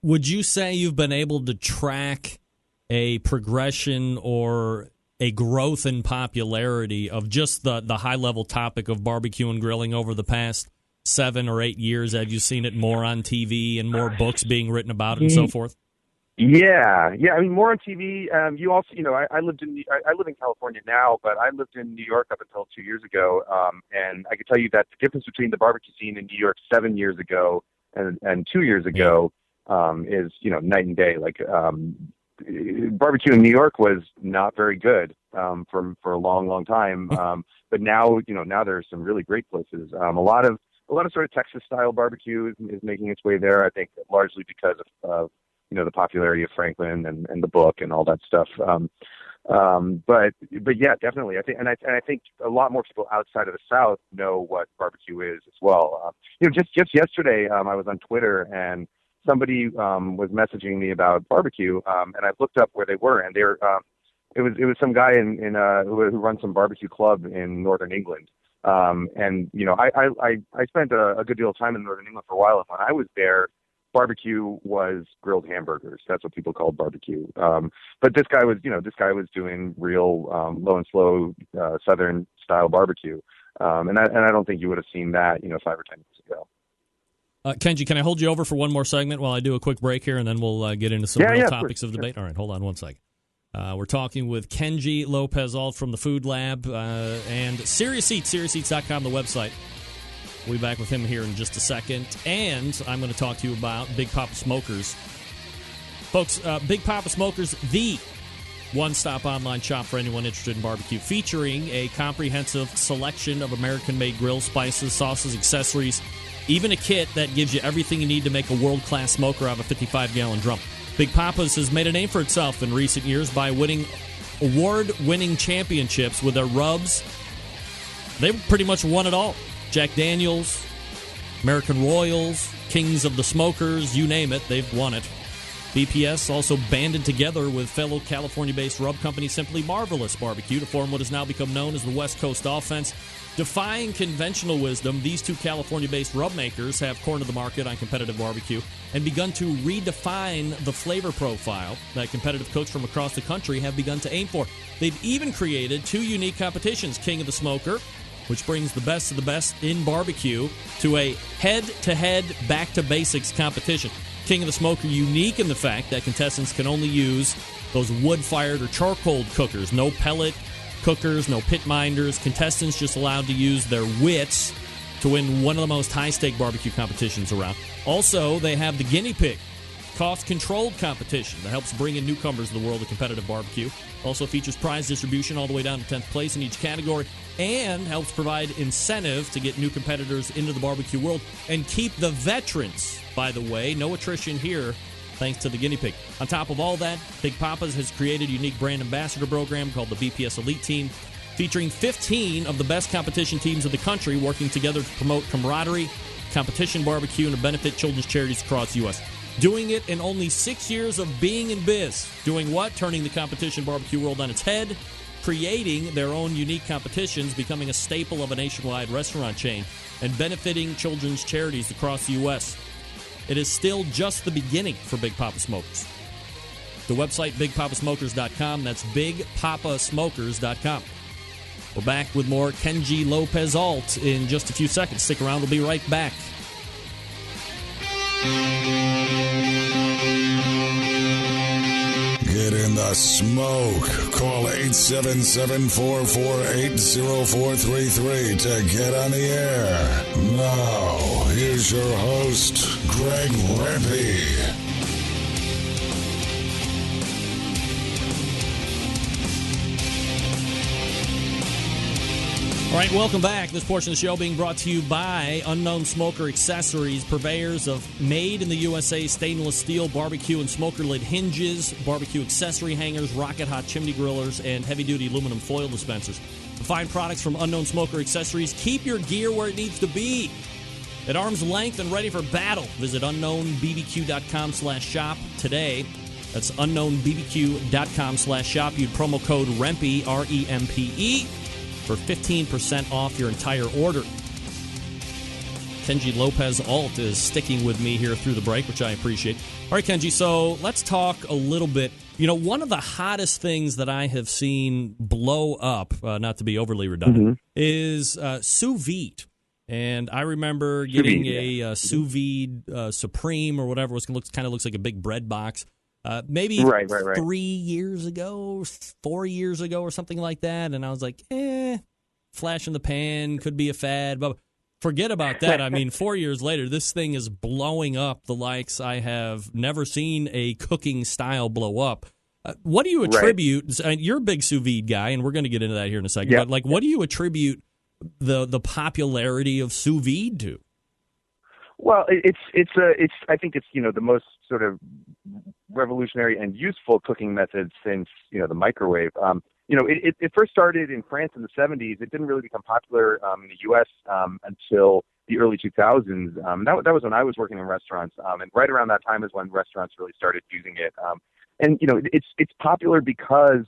Would you say you've been able to track a progression or a growth in popularity of just the high level topic of barbecue and grilling over the past 7 or 8 years? Have you seen it more on TV and more books being written about it and so forth? Yeah. I mean, more on TV. You also, I live in California now, but I lived in New York up until 2 years ago. And I can tell you that the difference between the barbecue scene in New York 7 years ago and 2 years ago is, night and day. Like, barbecue in New York was not very good for a long time. But now, now there's some really great places. A lot of sort of Texas style barbecue is making its way there. I think largely because of the popularity of Franklin and the book and all that stuff. But yeah, definitely. I think a lot more people outside of the South know what barbecue is as well. Just yesterday, I was on Twitter and somebody was messaging me about barbecue, and I looked up where they were, and it was some guy who runs some barbecue club in Northern England. And I spent a good deal of time in Northern England for a while, and when I was there, barbecue was grilled hamburgers. That's what people called barbecue. But this guy was doing real low and slow Southern style barbecue. And I don't think you would have seen that 5 or 10 years ago. Kenji, can I hold you over for one more segment while I do a quick break here, and then we'll get into some real topics of debate? All right, hold on one second. We're talking with Kenji Lopez-Alt from the Food Lab and Serious Eats, SeriousEats.com, the website. We'll be back with him here in just a second. And I'm going to talk to you about Big Papa Smokers. Folks, Big Papa Smokers, the one-stop online shop for anyone interested in barbecue, featuring a comprehensive selection of American-made grill spices, sauces, accessories, even a kit that gives you everything you need to make a world-class smoker out of a 55-gallon drum. Big Papa's has made a name for itself in recent years by winning award-winning championships with their rubs. They've pretty much won it all. Jack Daniels, American Royals, Kings of the Smokers, you name it, they've won it. BPS also banded together with fellow California-based rub company Simply Marvelous Barbecue to form what has now become known as the West Coast Offense. Defying conventional wisdom, these two California-based rub makers have cornered the market on competitive barbecue and begun to redefine the flavor profile that competitive cooks from across the country have begun to aim for. They've even created two unique competitions, King of the Smoker, which brings the best of the best in barbecue to a head-to-head, back-to-basics competition. King of the Smoker unique in the fact that contestants can only use those wood-fired or charcoal cookers, no pellet cookers, no pit minders. Contestants just allowed to use their wits to win one of the most high-stake barbecue competitions around. Also, they have the Guinea Pig, cost-controlled competition that helps bring in newcomers to the world of competitive barbecue. Also features prize distribution all the way down to 10th place in each category and helps provide incentive to get new competitors into the barbecue world and keep the veterans, by the way. No attrition here, thanks to the Guinea Pig. On top of all that, Big Papa's has created a unique brand ambassador program called the BPS Elite Team, featuring 15 of the best competition teams of the country working together to promote camaraderie, competition barbecue, and to benefit children's charities across the U.S. Doing it in only 6 years of being in biz. Doing what? Turning the competition barbecue world on its head, creating their own unique competitions, becoming a staple of a nationwide restaurant chain, and benefiting children's charities across the U.S. It is still just the beginning for Big Papa Smokers. The website, BigPapaSmokers.com. That's BigPapaSmokers.com. We're back with more Kenji Lopez-Alt in just a few seconds. Stick around. We'll be right back. Get in the smoke. Call 877-448-0433 to get on the air. Now, here's your host, Greg Rempe. All right, welcome back. This portion of the show being brought to you by Unknown Smoker Accessories, purveyors of made-in-the-USA stainless steel barbecue and smoker lid hinges, barbecue accessory hangers, rocket-hot chimney grillers, and heavy-duty aluminum foil dispensers. To find products from Unknown Smoker Accessories, keep your gear where it needs to be. At arm's length and ready for battle, visit unknownbbq.com/shop today. That's unknownbbq.com/shop. Use promo code REMPE, R-E-M-P-E, for 15% off your entire order. Kenji Lopez-Alt is sticking with me here through the break, which I appreciate. All right, Kenji, so let's talk a little bit. You know, one of the hottest things that I have seen blow up, not to be overly redundant, is sous vide. And I remember getting a sous vide Supreme or whatever. It kind of looks like a big bread box. Maybe 3 years ago, 4 years ago, or something like that. And I was like, flash in the pan, could be a fad. But forget about that. I mean, 4 years later, this thing is blowing up the likes I have never seen a cooking style blow up. What do you attribute? You're a big sous vide guy, and we're going to get into that here in a second. But like, what do you attribute the popularity of sous vide to? Well, I think it's the most sort of revolutionary and useful cooking method since the microwave. It first started in France in the 70s. It didn't really become popular in the U.S. Until the early 2000s. That was when I was working in restaurants, and right around that time is when restaurants really started using it. It's popular because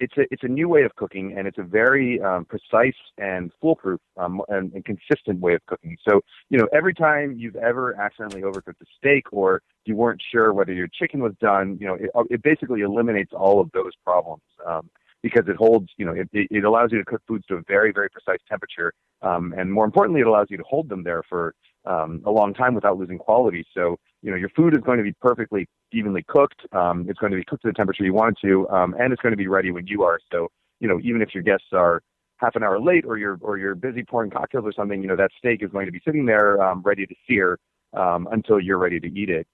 it's a new way of cooking, and it's a very precise and foolproof and consistent way of cooking. So, every time you've ever accidentally overcooked a steak, or you weren't sure whether your chicken was done, it basically eliminates all of those problems because it holds, it allows you to cook foods to a very, very precise temperature. And more importantly, it allows you to hold them there for a long time without losing quality. So, your food is going to be perfectly evenly cooked. It's going to be cooked to the temperature you want it to, and it's going to be ready when you are. So, even if your guests are half an hour late, or you're busy pouring cocktails or something, that steak is going to be sitting there ready to sear until you're ready to eat it.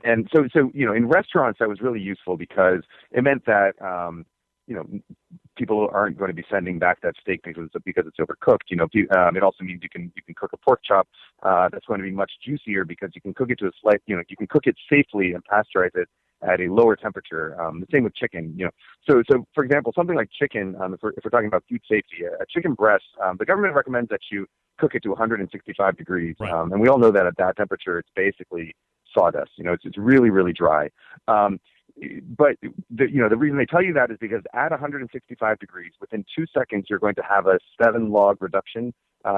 And so in restaurants, that was really useful because it meant that people aren't going to be sending back that steak because it's overcooked. It also means you can cook a pork chop that's going to be much juicier because you can cook it to you can cook it safely and pasteurize it at a lower temperature. The same with chicken. So for example, something like chicken. If we're talking about food safety, a chicken breast, the government recommends that you cook it to 165 degrees, and we all know that at that temperature, it's basically sawdust. It's really, really dry. But the reason they tell you that is because at 165 degrees, within 2 seconds, you're going to have a 7-log reduction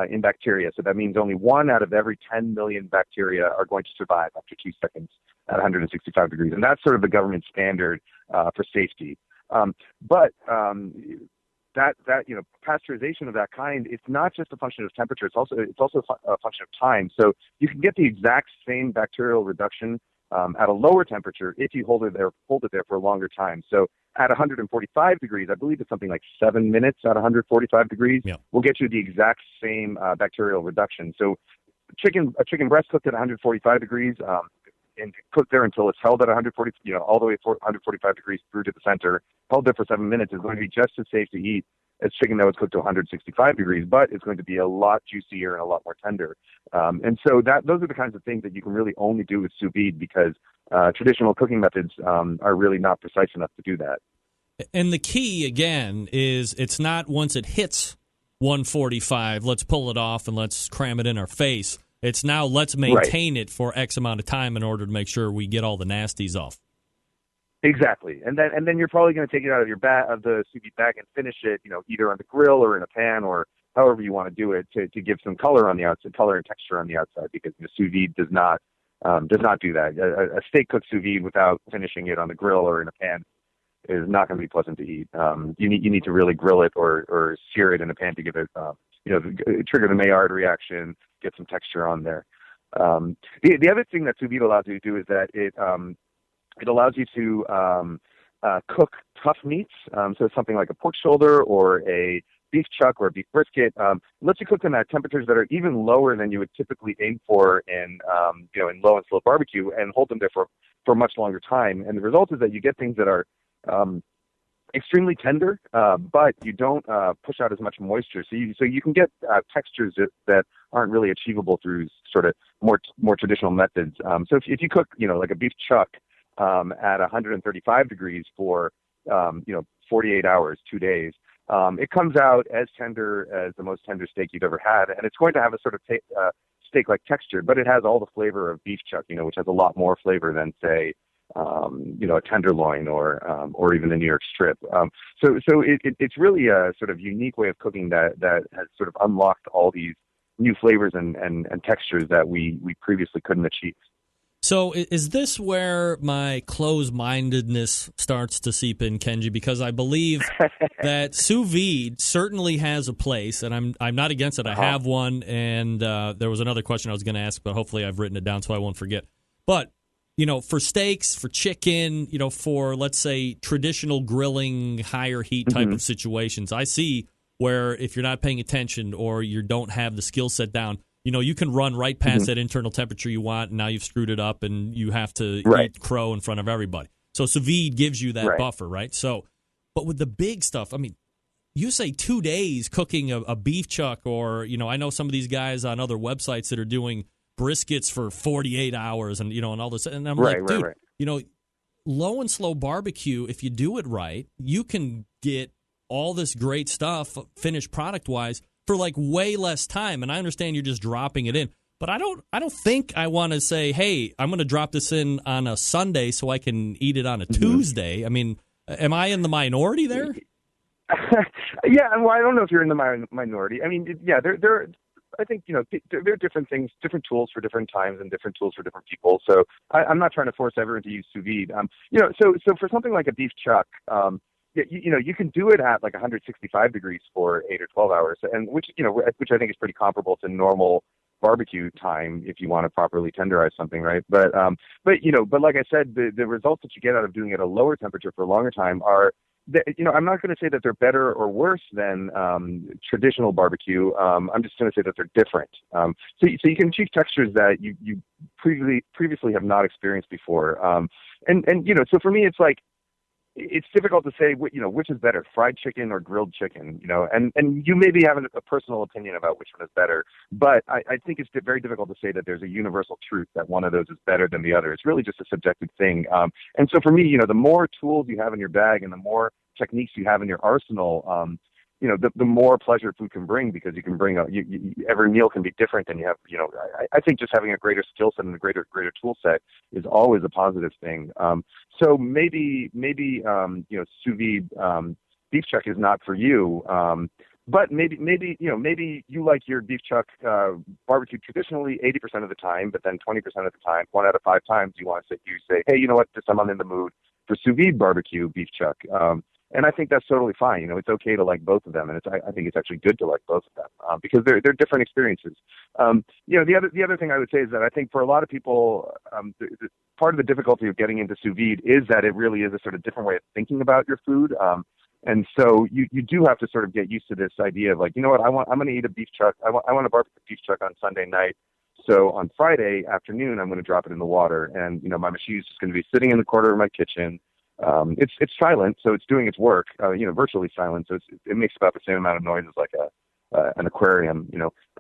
in bacteria. So that means only 1 out of every 10 million bacteria are going to survive after 2 seconds at 165 degrees. And that's sort of the government standard for safety. But pasteurization of that kind, it's not just a function of temperature. It's also a function of time. So you can get the exact same bacterial reduction at a lower temperature if you hold it there for a longer time. So at 145 degrees, I believe it's something like 7 minutes at 145 degrees, will get you the exact same bacterial reduction. So a chicken breast cooked at 145 degrees and cooked there until it's held at 140, all the way 145 degrees through to the center, held there for 7 minutes, is going to be just as safe to eat as chicken that was cooked to 165 degrees, but it's going to be a lot juicier and a lot more tender. And so those are the kinds of things that you can really only do with sous vide, because traditional cooking methods are really not precise enough to do that. And the key, again, is it's not once it hits 145, let's pull it off and let's cram it in our face. It's now let's maintain it for X amount of time in order to make sure we get all the nasties off. Exactly, and then you're probably going to take it out of the sous vide bag and finish it, either on the grill or in a pan or however you want to do it to give some color on the outside, color and texture on the outside, because sous vide does not do that. A steak cooked sous vide without finishing it on the grill or in a pan is not going to be pleasant to eat. You need to really grill it or sear it in a pan to give it, trigger the Maillard reaction, get some texture on there. The other thing that sous vide allows you to do is that it allows you to cook tough meats. So something like a pork shoulder or a beef chuck or a beef brisket. Lets you cook them at temperatures that are even lower than you would typically aim for in low and slow barbecue, and hold them there for a much longer time. And the result is that you get things that are extremely tender, but you don't push out as much moisture. So you can get textures that aren't really achievable through sort of more traditional methods. So if you cook like a beef chuck at 135 degrees for 48 hours, 2 days, it comes out as tender as the most tender steak you've ever had, and it's going to have a sort of steak-like texture, but it has all the flavor of beef chuck, which has a lot more flavor than, say, a tenderloin or even the New York strip. So it's really a sort of unique way of cooking that has sort of unlocked all these new flavors and textures that we previously couldn't achieve. So is this where my closed-mindedness starts to seep in, Kenji? Because I believe that sous vide certainly has a place, and I'm not against it. I have one, and there was another question I was going to ask, but hopefully I've written it down so I won't forget. But, for steaks, for chicken, for, let's say, traditional grilling, higher heat type of situations, I see where if you're not paying attention or you don't have the skill set down, you can run right past that internal temperature you want, and now you've screwed it up, and you have to eat crow in front of everybody. So sous vide gives you that buffer, right? So, but with the big stuff, I mean, you say 2 days cooking a beef chuck, or, I know some of these guys on other websites that are doing briskets for 48 hours and, and all this. And I'm dude, low and slow barbecue, if you do it right, you can get all this great stuff, finished product-wise, for like way less time. And I understand you're just dropping it in, but I don't think I want to say, hey, I'm going to drop this in on a Sunday so I can eat it on a Tuesday. I mean, am I in the minority there? Yeah, well, I don't know if you're in the minority. I mean, I think, there are different things, different tools for different times and different tools for different people. So I'm not trying to force everyone to use sous vide. So for something like a beef chuck, you can do it at like 165 degrees for 8 or 12 hours, and which I think is pretty comparable to normal barbecue time if you want to properly tenderize something, right? But like I said, the results that you get out of doing it at a lower temperature for a longer time are, I'm not going to say that they're better or worse than traditional barbecue. I'm just going to say that they're different. So you can achieve textures that you previously have not experienced before. So for me, it's like, it's difficult to say, which is better, fried chicken or grilled chicken, and you maybe have a personal opinion about which one is better, but I think it's very difficult to say that there's a universal truth that one of those is better than the other. It's really just a subjective thing. And so for me, the more tools you have in your bag and the more techniques you have in your arsenal, the more pleasure food can bring, because you can bring every meal can be different, and you have, I think just having a greater skill set and a greater tool set is always a positive thing. So maybe sous vide beef chuck is not for you. But maybe you like your beef chuck barbecued traditionally 80% of the time, but then 20% of the time, 1 out of 5 times, you say, hey, you know what, this time I'm in the mood for sous vide barbecue beef chuck. And I think that's totally fine. It's okay to like both of them, and I think it's actually good to like both of them because they're different experiences. The other thing I would say is that I think for a lot of people, part of the difficulty of getting into sous vide is that it really is a sort of different way of thinking about your food. And so you do have to sort of get used to this idea of like, you know what, I'm going to eat a beef chuck. I want to barbecue beef chuck on Sunday night. So on Friday afternoon, I'm going to drop it in the water, and my machine is just going to be sitting in the corner of my kitchen. It's silent, so it's doing its work. Virtually silent, so it makes about the same amount of noise as like an aquarium.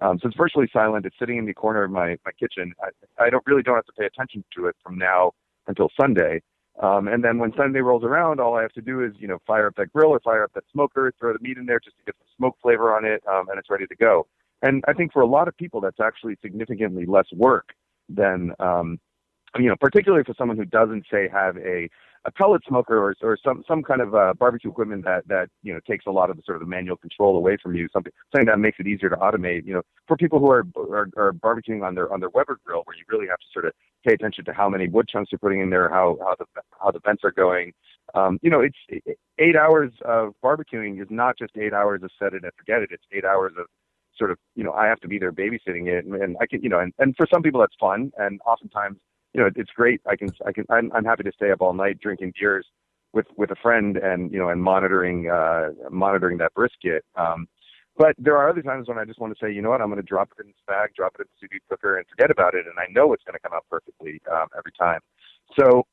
So it's virtually silent. It's sitting in the corner of my kitchen. I don't have to pay attention to it from now until Sunday. And then when Sunday rolls around, all I have to do is fire up that grill or fire up that smoker, throw the meat in there just to get some smoke flavor on it, and it's ready to go. And I think for a lot of people, that's actually significantly less work than, particularly for someone who doesn't, say, have a pellet smoker or some kind of barbecue equipment that takes a lot of the sort of the manual control away from you, something that makes it easier to automate. For people who are barbecuing on their Weber grill, where you really have to sort of pay attention to how many wood chunks you're putting in there, how the vents are going. It's 8 hours of barbecuing is not just 8 hours of set it and forget it. It's 8 hours of sort of, I have to be there babysitting it, and I can, and for some people that's fun, and oftentimes, it's great. I'm happy to stay up all night drinking beers with a friend and monitoring that brisket. But there are other times when I just want to say, you know what, I'm going to drop it in the bag, drop it in the sous vide cooker, and forget about it, and I know it's going to come out perfectly every time. So,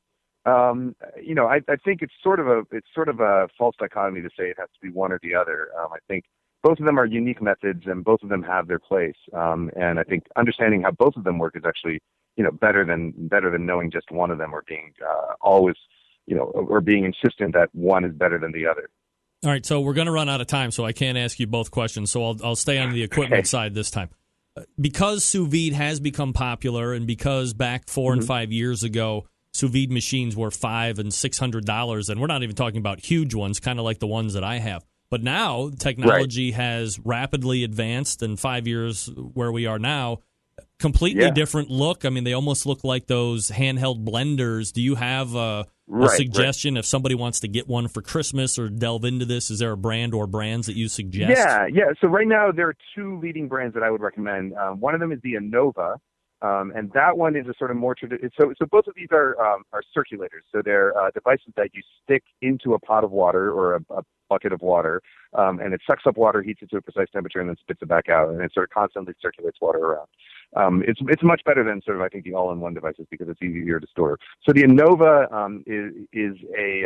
I think it's sort of a false dichotomy to say it has to be one or the other. I think both of them are unique methods, and both of them have their place. And I think understanding how both of them work is actually, better than knowing just one of them, or being always, or being insistent that one is better than the other. All right, so we're going to run out of time, so I can't ask you both questions. So I'll stay on the equipment side this time. Because sous vide has become popular, and because back 4 and 5 years ago, sous vide machines were $500 and $600, and we're not even talking about huge ones, kind of like the ones that I have. But now technology has rapidly advanced, and 5 years where we are now, completely different look. I mean, they almost look like those handheld blenders. Do you have a suggestion if somebody wants to get one for Christmas or delve into this? Is there a brand or brands that you suggest? Yeah. So right now there are 2 leading brands that I would recommend. One of them is the Innova, and that one is a sort of more traditional. So both of these are circulators. So they're devices that you stick into a pot of water or a bucket of water, and it sucks up water, heats it to a precise temperature, and then spits it back out, and it sort of constantly circulates water around. It's much better than sort of, I think, the all-in-one devices because it's easier to store. So the Innova is a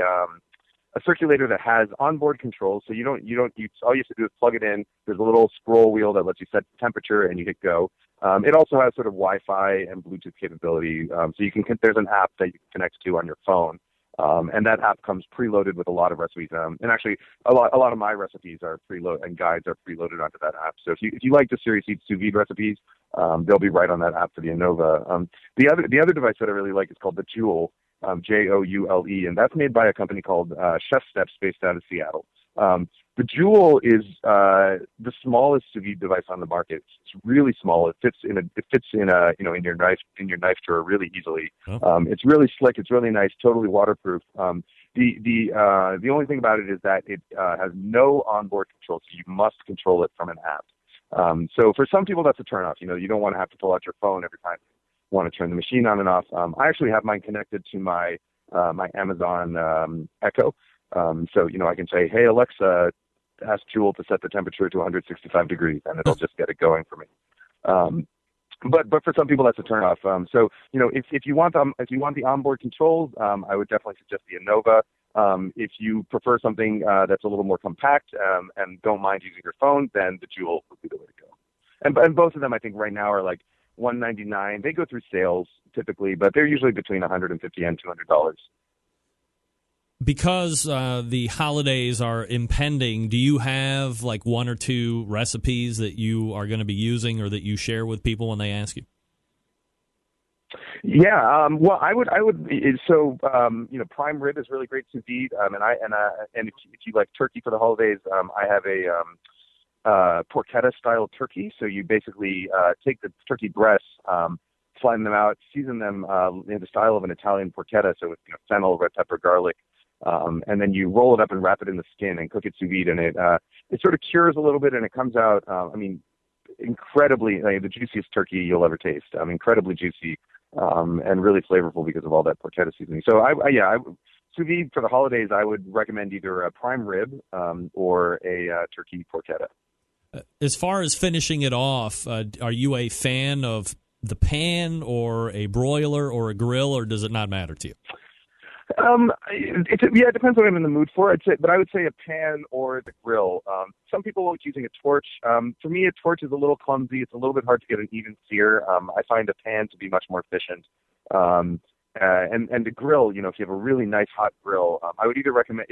circulator that has onboard controls. So all you have to do is plug it in. There's a little scroll wheel that lets you set the temperature, and you hit go. It also has sort of Wi-Fi and Bluetooth capability. So there's an app that you can connect to on your phone. And that app comes preloaded with a lot of recipes. And actually, a lot of my recipes are preloaded, and guides are preloaded onto that app. So if you like the Series Heat sous vide recipes, they'll be right on that app for the Innova. The other device that I really like is called the Joule, Joule, and that's made by a company called Chef Steps, based out of Seattle. The Joule is the smallest sous vide device on the market. It's really small. It fits in in your knife drawer really easily. It's really slick. It's really nice. Totally waterproof. The only thing about it is that it has no onboard control, so you must control it from an app. So for some people, that's a turnoff. You don't want to have to pull out your phone every time you want to turn the machine on and off. I actually have mine connected to my Amazon Echo. So I can say, hey, Alexa, ask Joule to set the temperature to 165 degrees, and it'll just get it going for me. But for some people, that's a turnoff. So if you want the onboard controls, I would definitely suggest the Innova. If you prefer something that's a little more compact and don't mind using your phone, then the Joule would be the way to go. And both of them, I think, right now are like $199. They go through sales typically, but they're usually between $150 and $200. because the holidays are impending, do you have like one or two recipes that you are going to be using or that you share with people when they ask you? Yeah, well, I would. So, prime rib is really great sous vide, and if you like turkey for the holidays, I have a porchetta style turkey. So you basically take the turkey breasts, flatten them out, season them in the style of an Italian porchetta, so with fennel, red pepper, garlic, and then you roll it up and wrap it in the skin and cook it sous vide, and it sort of cures a little bit, and it comes out. Incredibly the juiciest turkey you'll ever taste. Incredibly juicy. And really flavorful because of all that porchetta seasoning. So, sous vide for the holidays, I would recommend either a prime rib or a turkey porchetta. As far as finishing it off, are you a fan of the pan or a broiler or a grill, or does it not matter to you? It depends what I'm in the mood for. But I would say a pan or the grill. Some people like using a torch. For me, a torch is a little clumsy. It's a little bit hard to get an even sear. I find a pan to be much more efficient. And the grill, if you have a really nice hot grill, I would either recommend,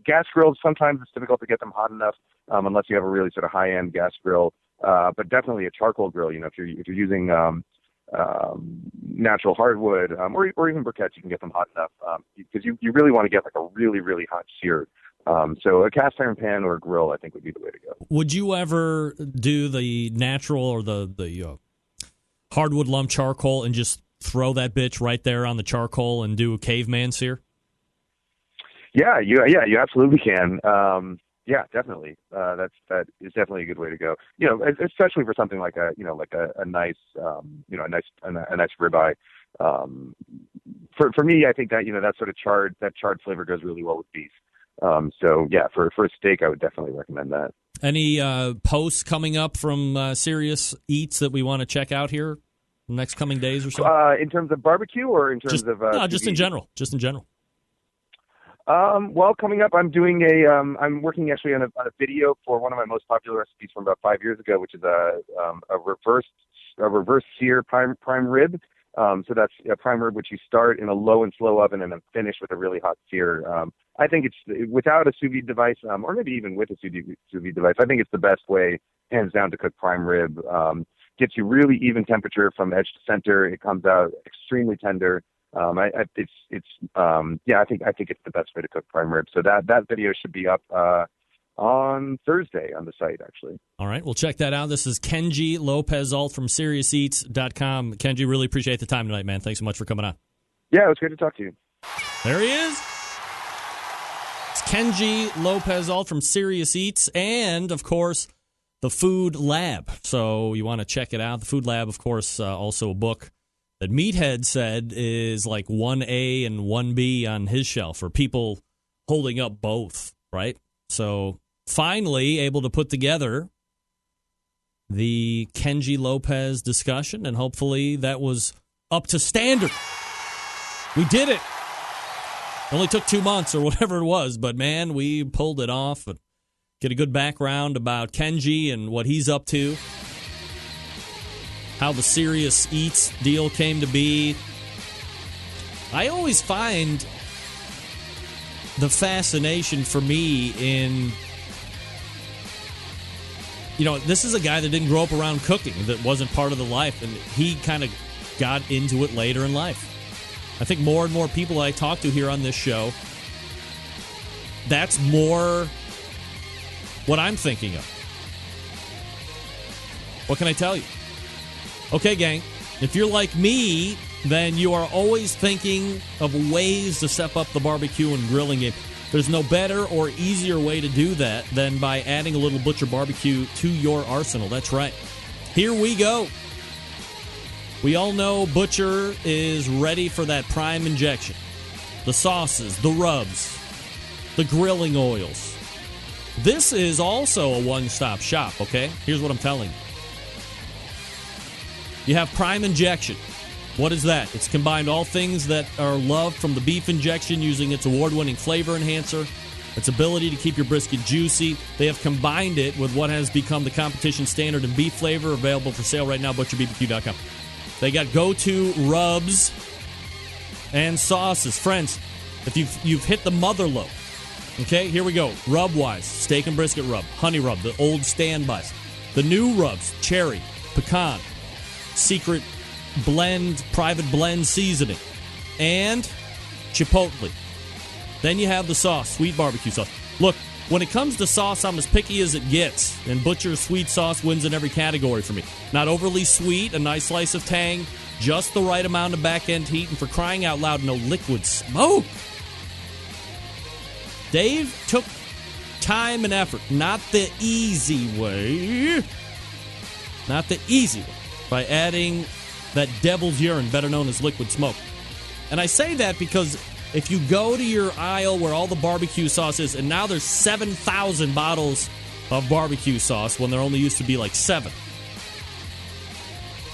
gas grills. Sometimes it's difficult to get them hot enough unless you have a really sort of high-end gas grill. But definitely a charcoal grill. If you're using natural hardwood, or even briquettes, you can get them hot enough because you really want to get like a really, really hot sear. So a cast iron pan or a grill, I think, would be the way to go. Would you ever do the natural or the hardwood lump charcoal and just throw that bitch right there on the charcoal and do a caveman sear? Yeah, you absolutely can. Yeah, definitely. That is definitely a good way to go. Especially for something like a nice ribeye. For me, I think that that sort of charred flavor goes really well with beef. So yeah, for a steak, I would definitely recommend that. Any posts coming up from Serious Eats that we want to check out here in the next coming days or so? In terms of barbecue or in terms of just in general. Just in general. Well, coming up, I'm doing I'm working actually on a video for one of my most popular recipes from about 5 years ago, which is a reverse sear prime rib. So that's a prime rib which you start in a low and slow oven and then finish with a really hot sear. I think it's without a sous vide device, or maybe even with a sous vide device, I think it's the best way, hands down, to cook prime rib. Gets you really even temperature from edge to center. It comes out extremely tender. I think it's the best way to cook prime rib. So that video should be up on Thursday on the site, actually. All right, we'll check that out. This is Kenji Lopez-Alt from SeriousEats.com. Kenji, really appreciate the time tonight, man. Thanks so much for coming on. Yeah, it was great to talk to you. There he is. It's Kenji Lopez-Alt from Serious Eats and, of course, the Food Lab. So you want to check it out. The Food Lab, of course, also a book that Meathead said is like 1A and 1B on his shelf for people holding up both, right? So finally able to put together the Kenji Lopez discussion, and hopefully that was up to standard. We did it. Only took 2 months or whatever it was, but man, we pulled it off and get a good background about Kenji and what he's up to. How the Serious Eats deal came to be. I always find the fascination for me in, this is a guy that didn't grow up around cooking, that wasn't part of the life, and he kind of got into it later in life. I think more and more people I talk to here on this show, that's more what I'm thinking of. What can I tell you? Okay, gang, if you're like me, then you are always thinking of ways to step up the barbecue and grilling game. There's no better or easier way to do that than by adding a little Butcher Barbecue to your arsenal. That's right. Here we go. We all know Butcher is ready for that prime injection. The sauces, the rubs, the grilling oils. This is also a one-stop shop, okay? Here's what I'm telling you. You have prime injection. What is that? It's combined all things that are loved from the beef injection using its award-winning flavor enhancer, its ability to keep your brisket juicy. They have combined it with what has become the competition standard in beef flavor, available for sale right now, butcherbbq.com. They got go-to rubs and sauces. Friends, If you've hit the mother load, okay, here we go. Rub-wise, steak and brisket rub, honey rub, the old standbys. The new rubs, cherry, pecan, secret blend, private blend seasoning, and chipotle. Then you have the sauce, sweet barbecue sauce. Look, when it comes to sauce, I'm as picky as it gets, and Butcher's sweet sauce wins in every category for me. Not overly sweet, a nice slice of tang, just the right amount of back-end heat, and for crying out loud, no liquid smoke. Dave took time and effort, not the easy way, by adding that devil's urine, better known as liquid smoke. And I say that because if you go to your aisle where all the barbecue sauce is, and now there's 7,000 bottles of barbecue sauce when there only used to be like 7.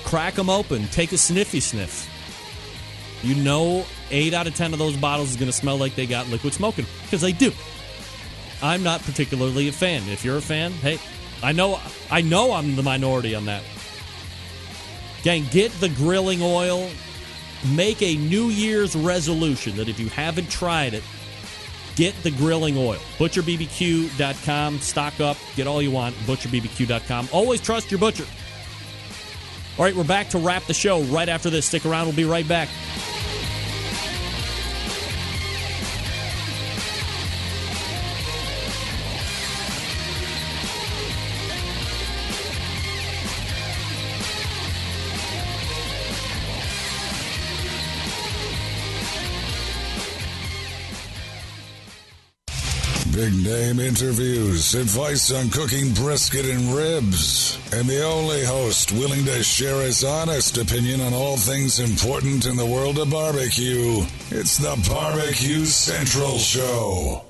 Crack them open, take a sniffy sniff. You know 8 out of 10 of those bottles is going to smell like they got liquid smoke in them, because they do. I'm not particularly a fan. If you're a fan, hey, I know I'm the minority on that. Gang, get the grilling oil. Make a New Year's resolution that if you haven't tried it, get the grilling oil. ButcherBBQ.com. Stock up. Get all you want. ButcherBBQ.com. Always trust your butcher. All right, we're back to wrap the show right after this. Stick around. We'll be right back. Big name interviews, advice on cooking brisket and ribs, and the only host willing to share his honest opinion on all things important in the world of barbecue. It's the BBQ Central Show.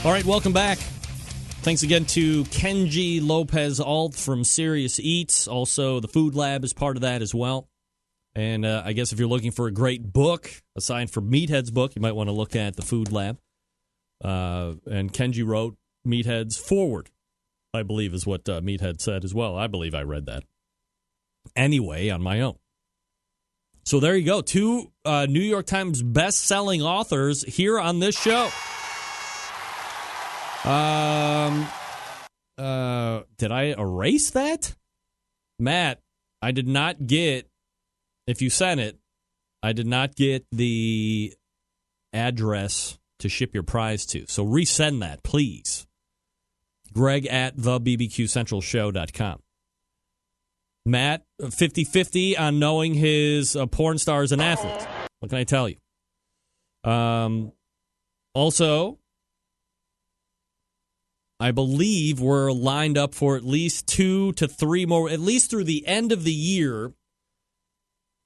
All right, welcome back. Thanks again to Kenji Lopez-Alt from Serious Eats. Also, the Food Lab is part of that as well. And I guess if you're looking for a great book, aside from Meathead's book, you might want to look at the Food Lab. And Kenji wrote Meathead's Forward, I believe is what Meathead said as well. I believe I read that. Anyway, on my own. So there you go. 2 New York Times best-selling authors here on this show. Did I erase that? Matt, I did not get, if you sent it, I did not get the address to ship your prize to. So resend that, please. Greg at thebbqcentralshow.com. Matt, 50-50 on knowing his porn stars and athletes. What can I tell you? Also, I believe we're lined up for at least 2 to 3 more, at least through the end of the year,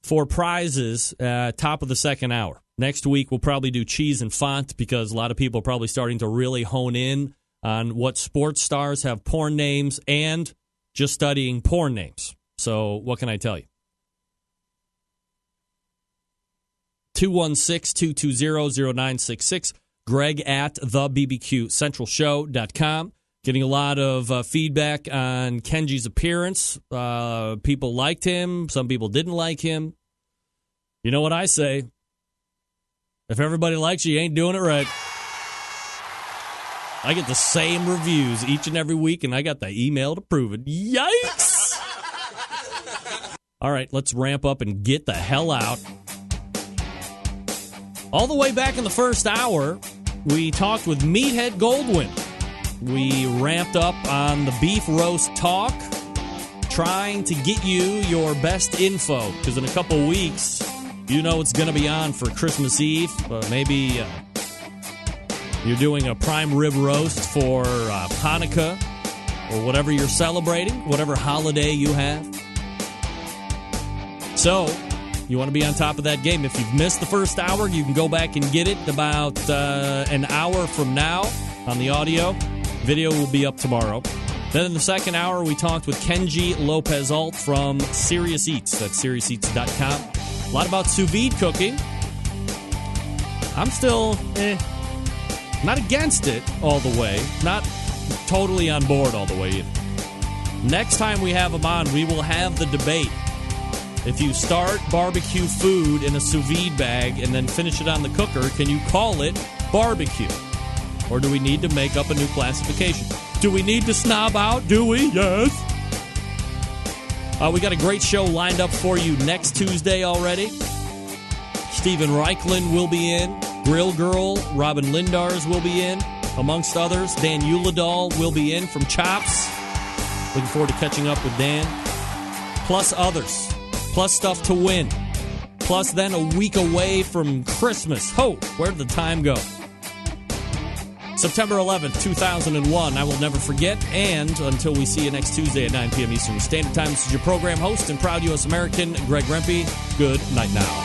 for prizes top of the second hour. Next week, we'll probably do cheese and font because a lot of people are probably starting to really hone in on what sports stars have porn names and just studying porn names. So what can I tell you? 216-220-0966. Greg at thebbqcentralshow.com. Getting a lot of feedback on Kenji's appearance. People liked him. Some people didn't like him. You know what I say? If everybody likes you, you ain't doing it right. I get the same reviews each and every week, and I got the email to prove it. Yikes! All right, let's ramp up and get the hell out. All the way back in the first hour, we talked with Meathead Goldwyn. We ramped up on the beef roast talk, trying to get you your best info, because in a couple weeks, you know it's going to be on for Christmas Eve, maybe You're doing a prime rib roast for Hanukkah or whatever you're celebrating, whatever holiday you have. So, you want to be on top of that game. If you've missed the first hour, you can go back and get it about an hour from now on the audio. Video will be up tomorrow. Then in the second hour, we talked with Kenji Lopez-Alt from Serious Eats. That's SeriousEats.com. A lot about sous vide cooking. I'm still not against it all the way. Not totally on board all the way either. Next time we have him on, we will have the debate. If you start barbecue food in a sous vide bag and then finish it on the cooker, can you call it barbecue? Or do we need to make up a new classification? Do we need to snob out? Do we? Yes. We got a great show lined up for you next Tuesday already. Stephen Reichlin will be in. Grill Girl, Robin Lindars will be in, amongst others. Dan Uladal will be in from Chops. Looking forward to catching up with Dan. Plus others. Plus stuff to win. Plus then a week away from Christmas. Ho! Where did the time go? September 11th, 2001. I will never forget. And until we see you next Tuesday at 9 p.m. Eastern Standard Time, this is your program host and proud U.S. American, Greg Rempe. Good night now.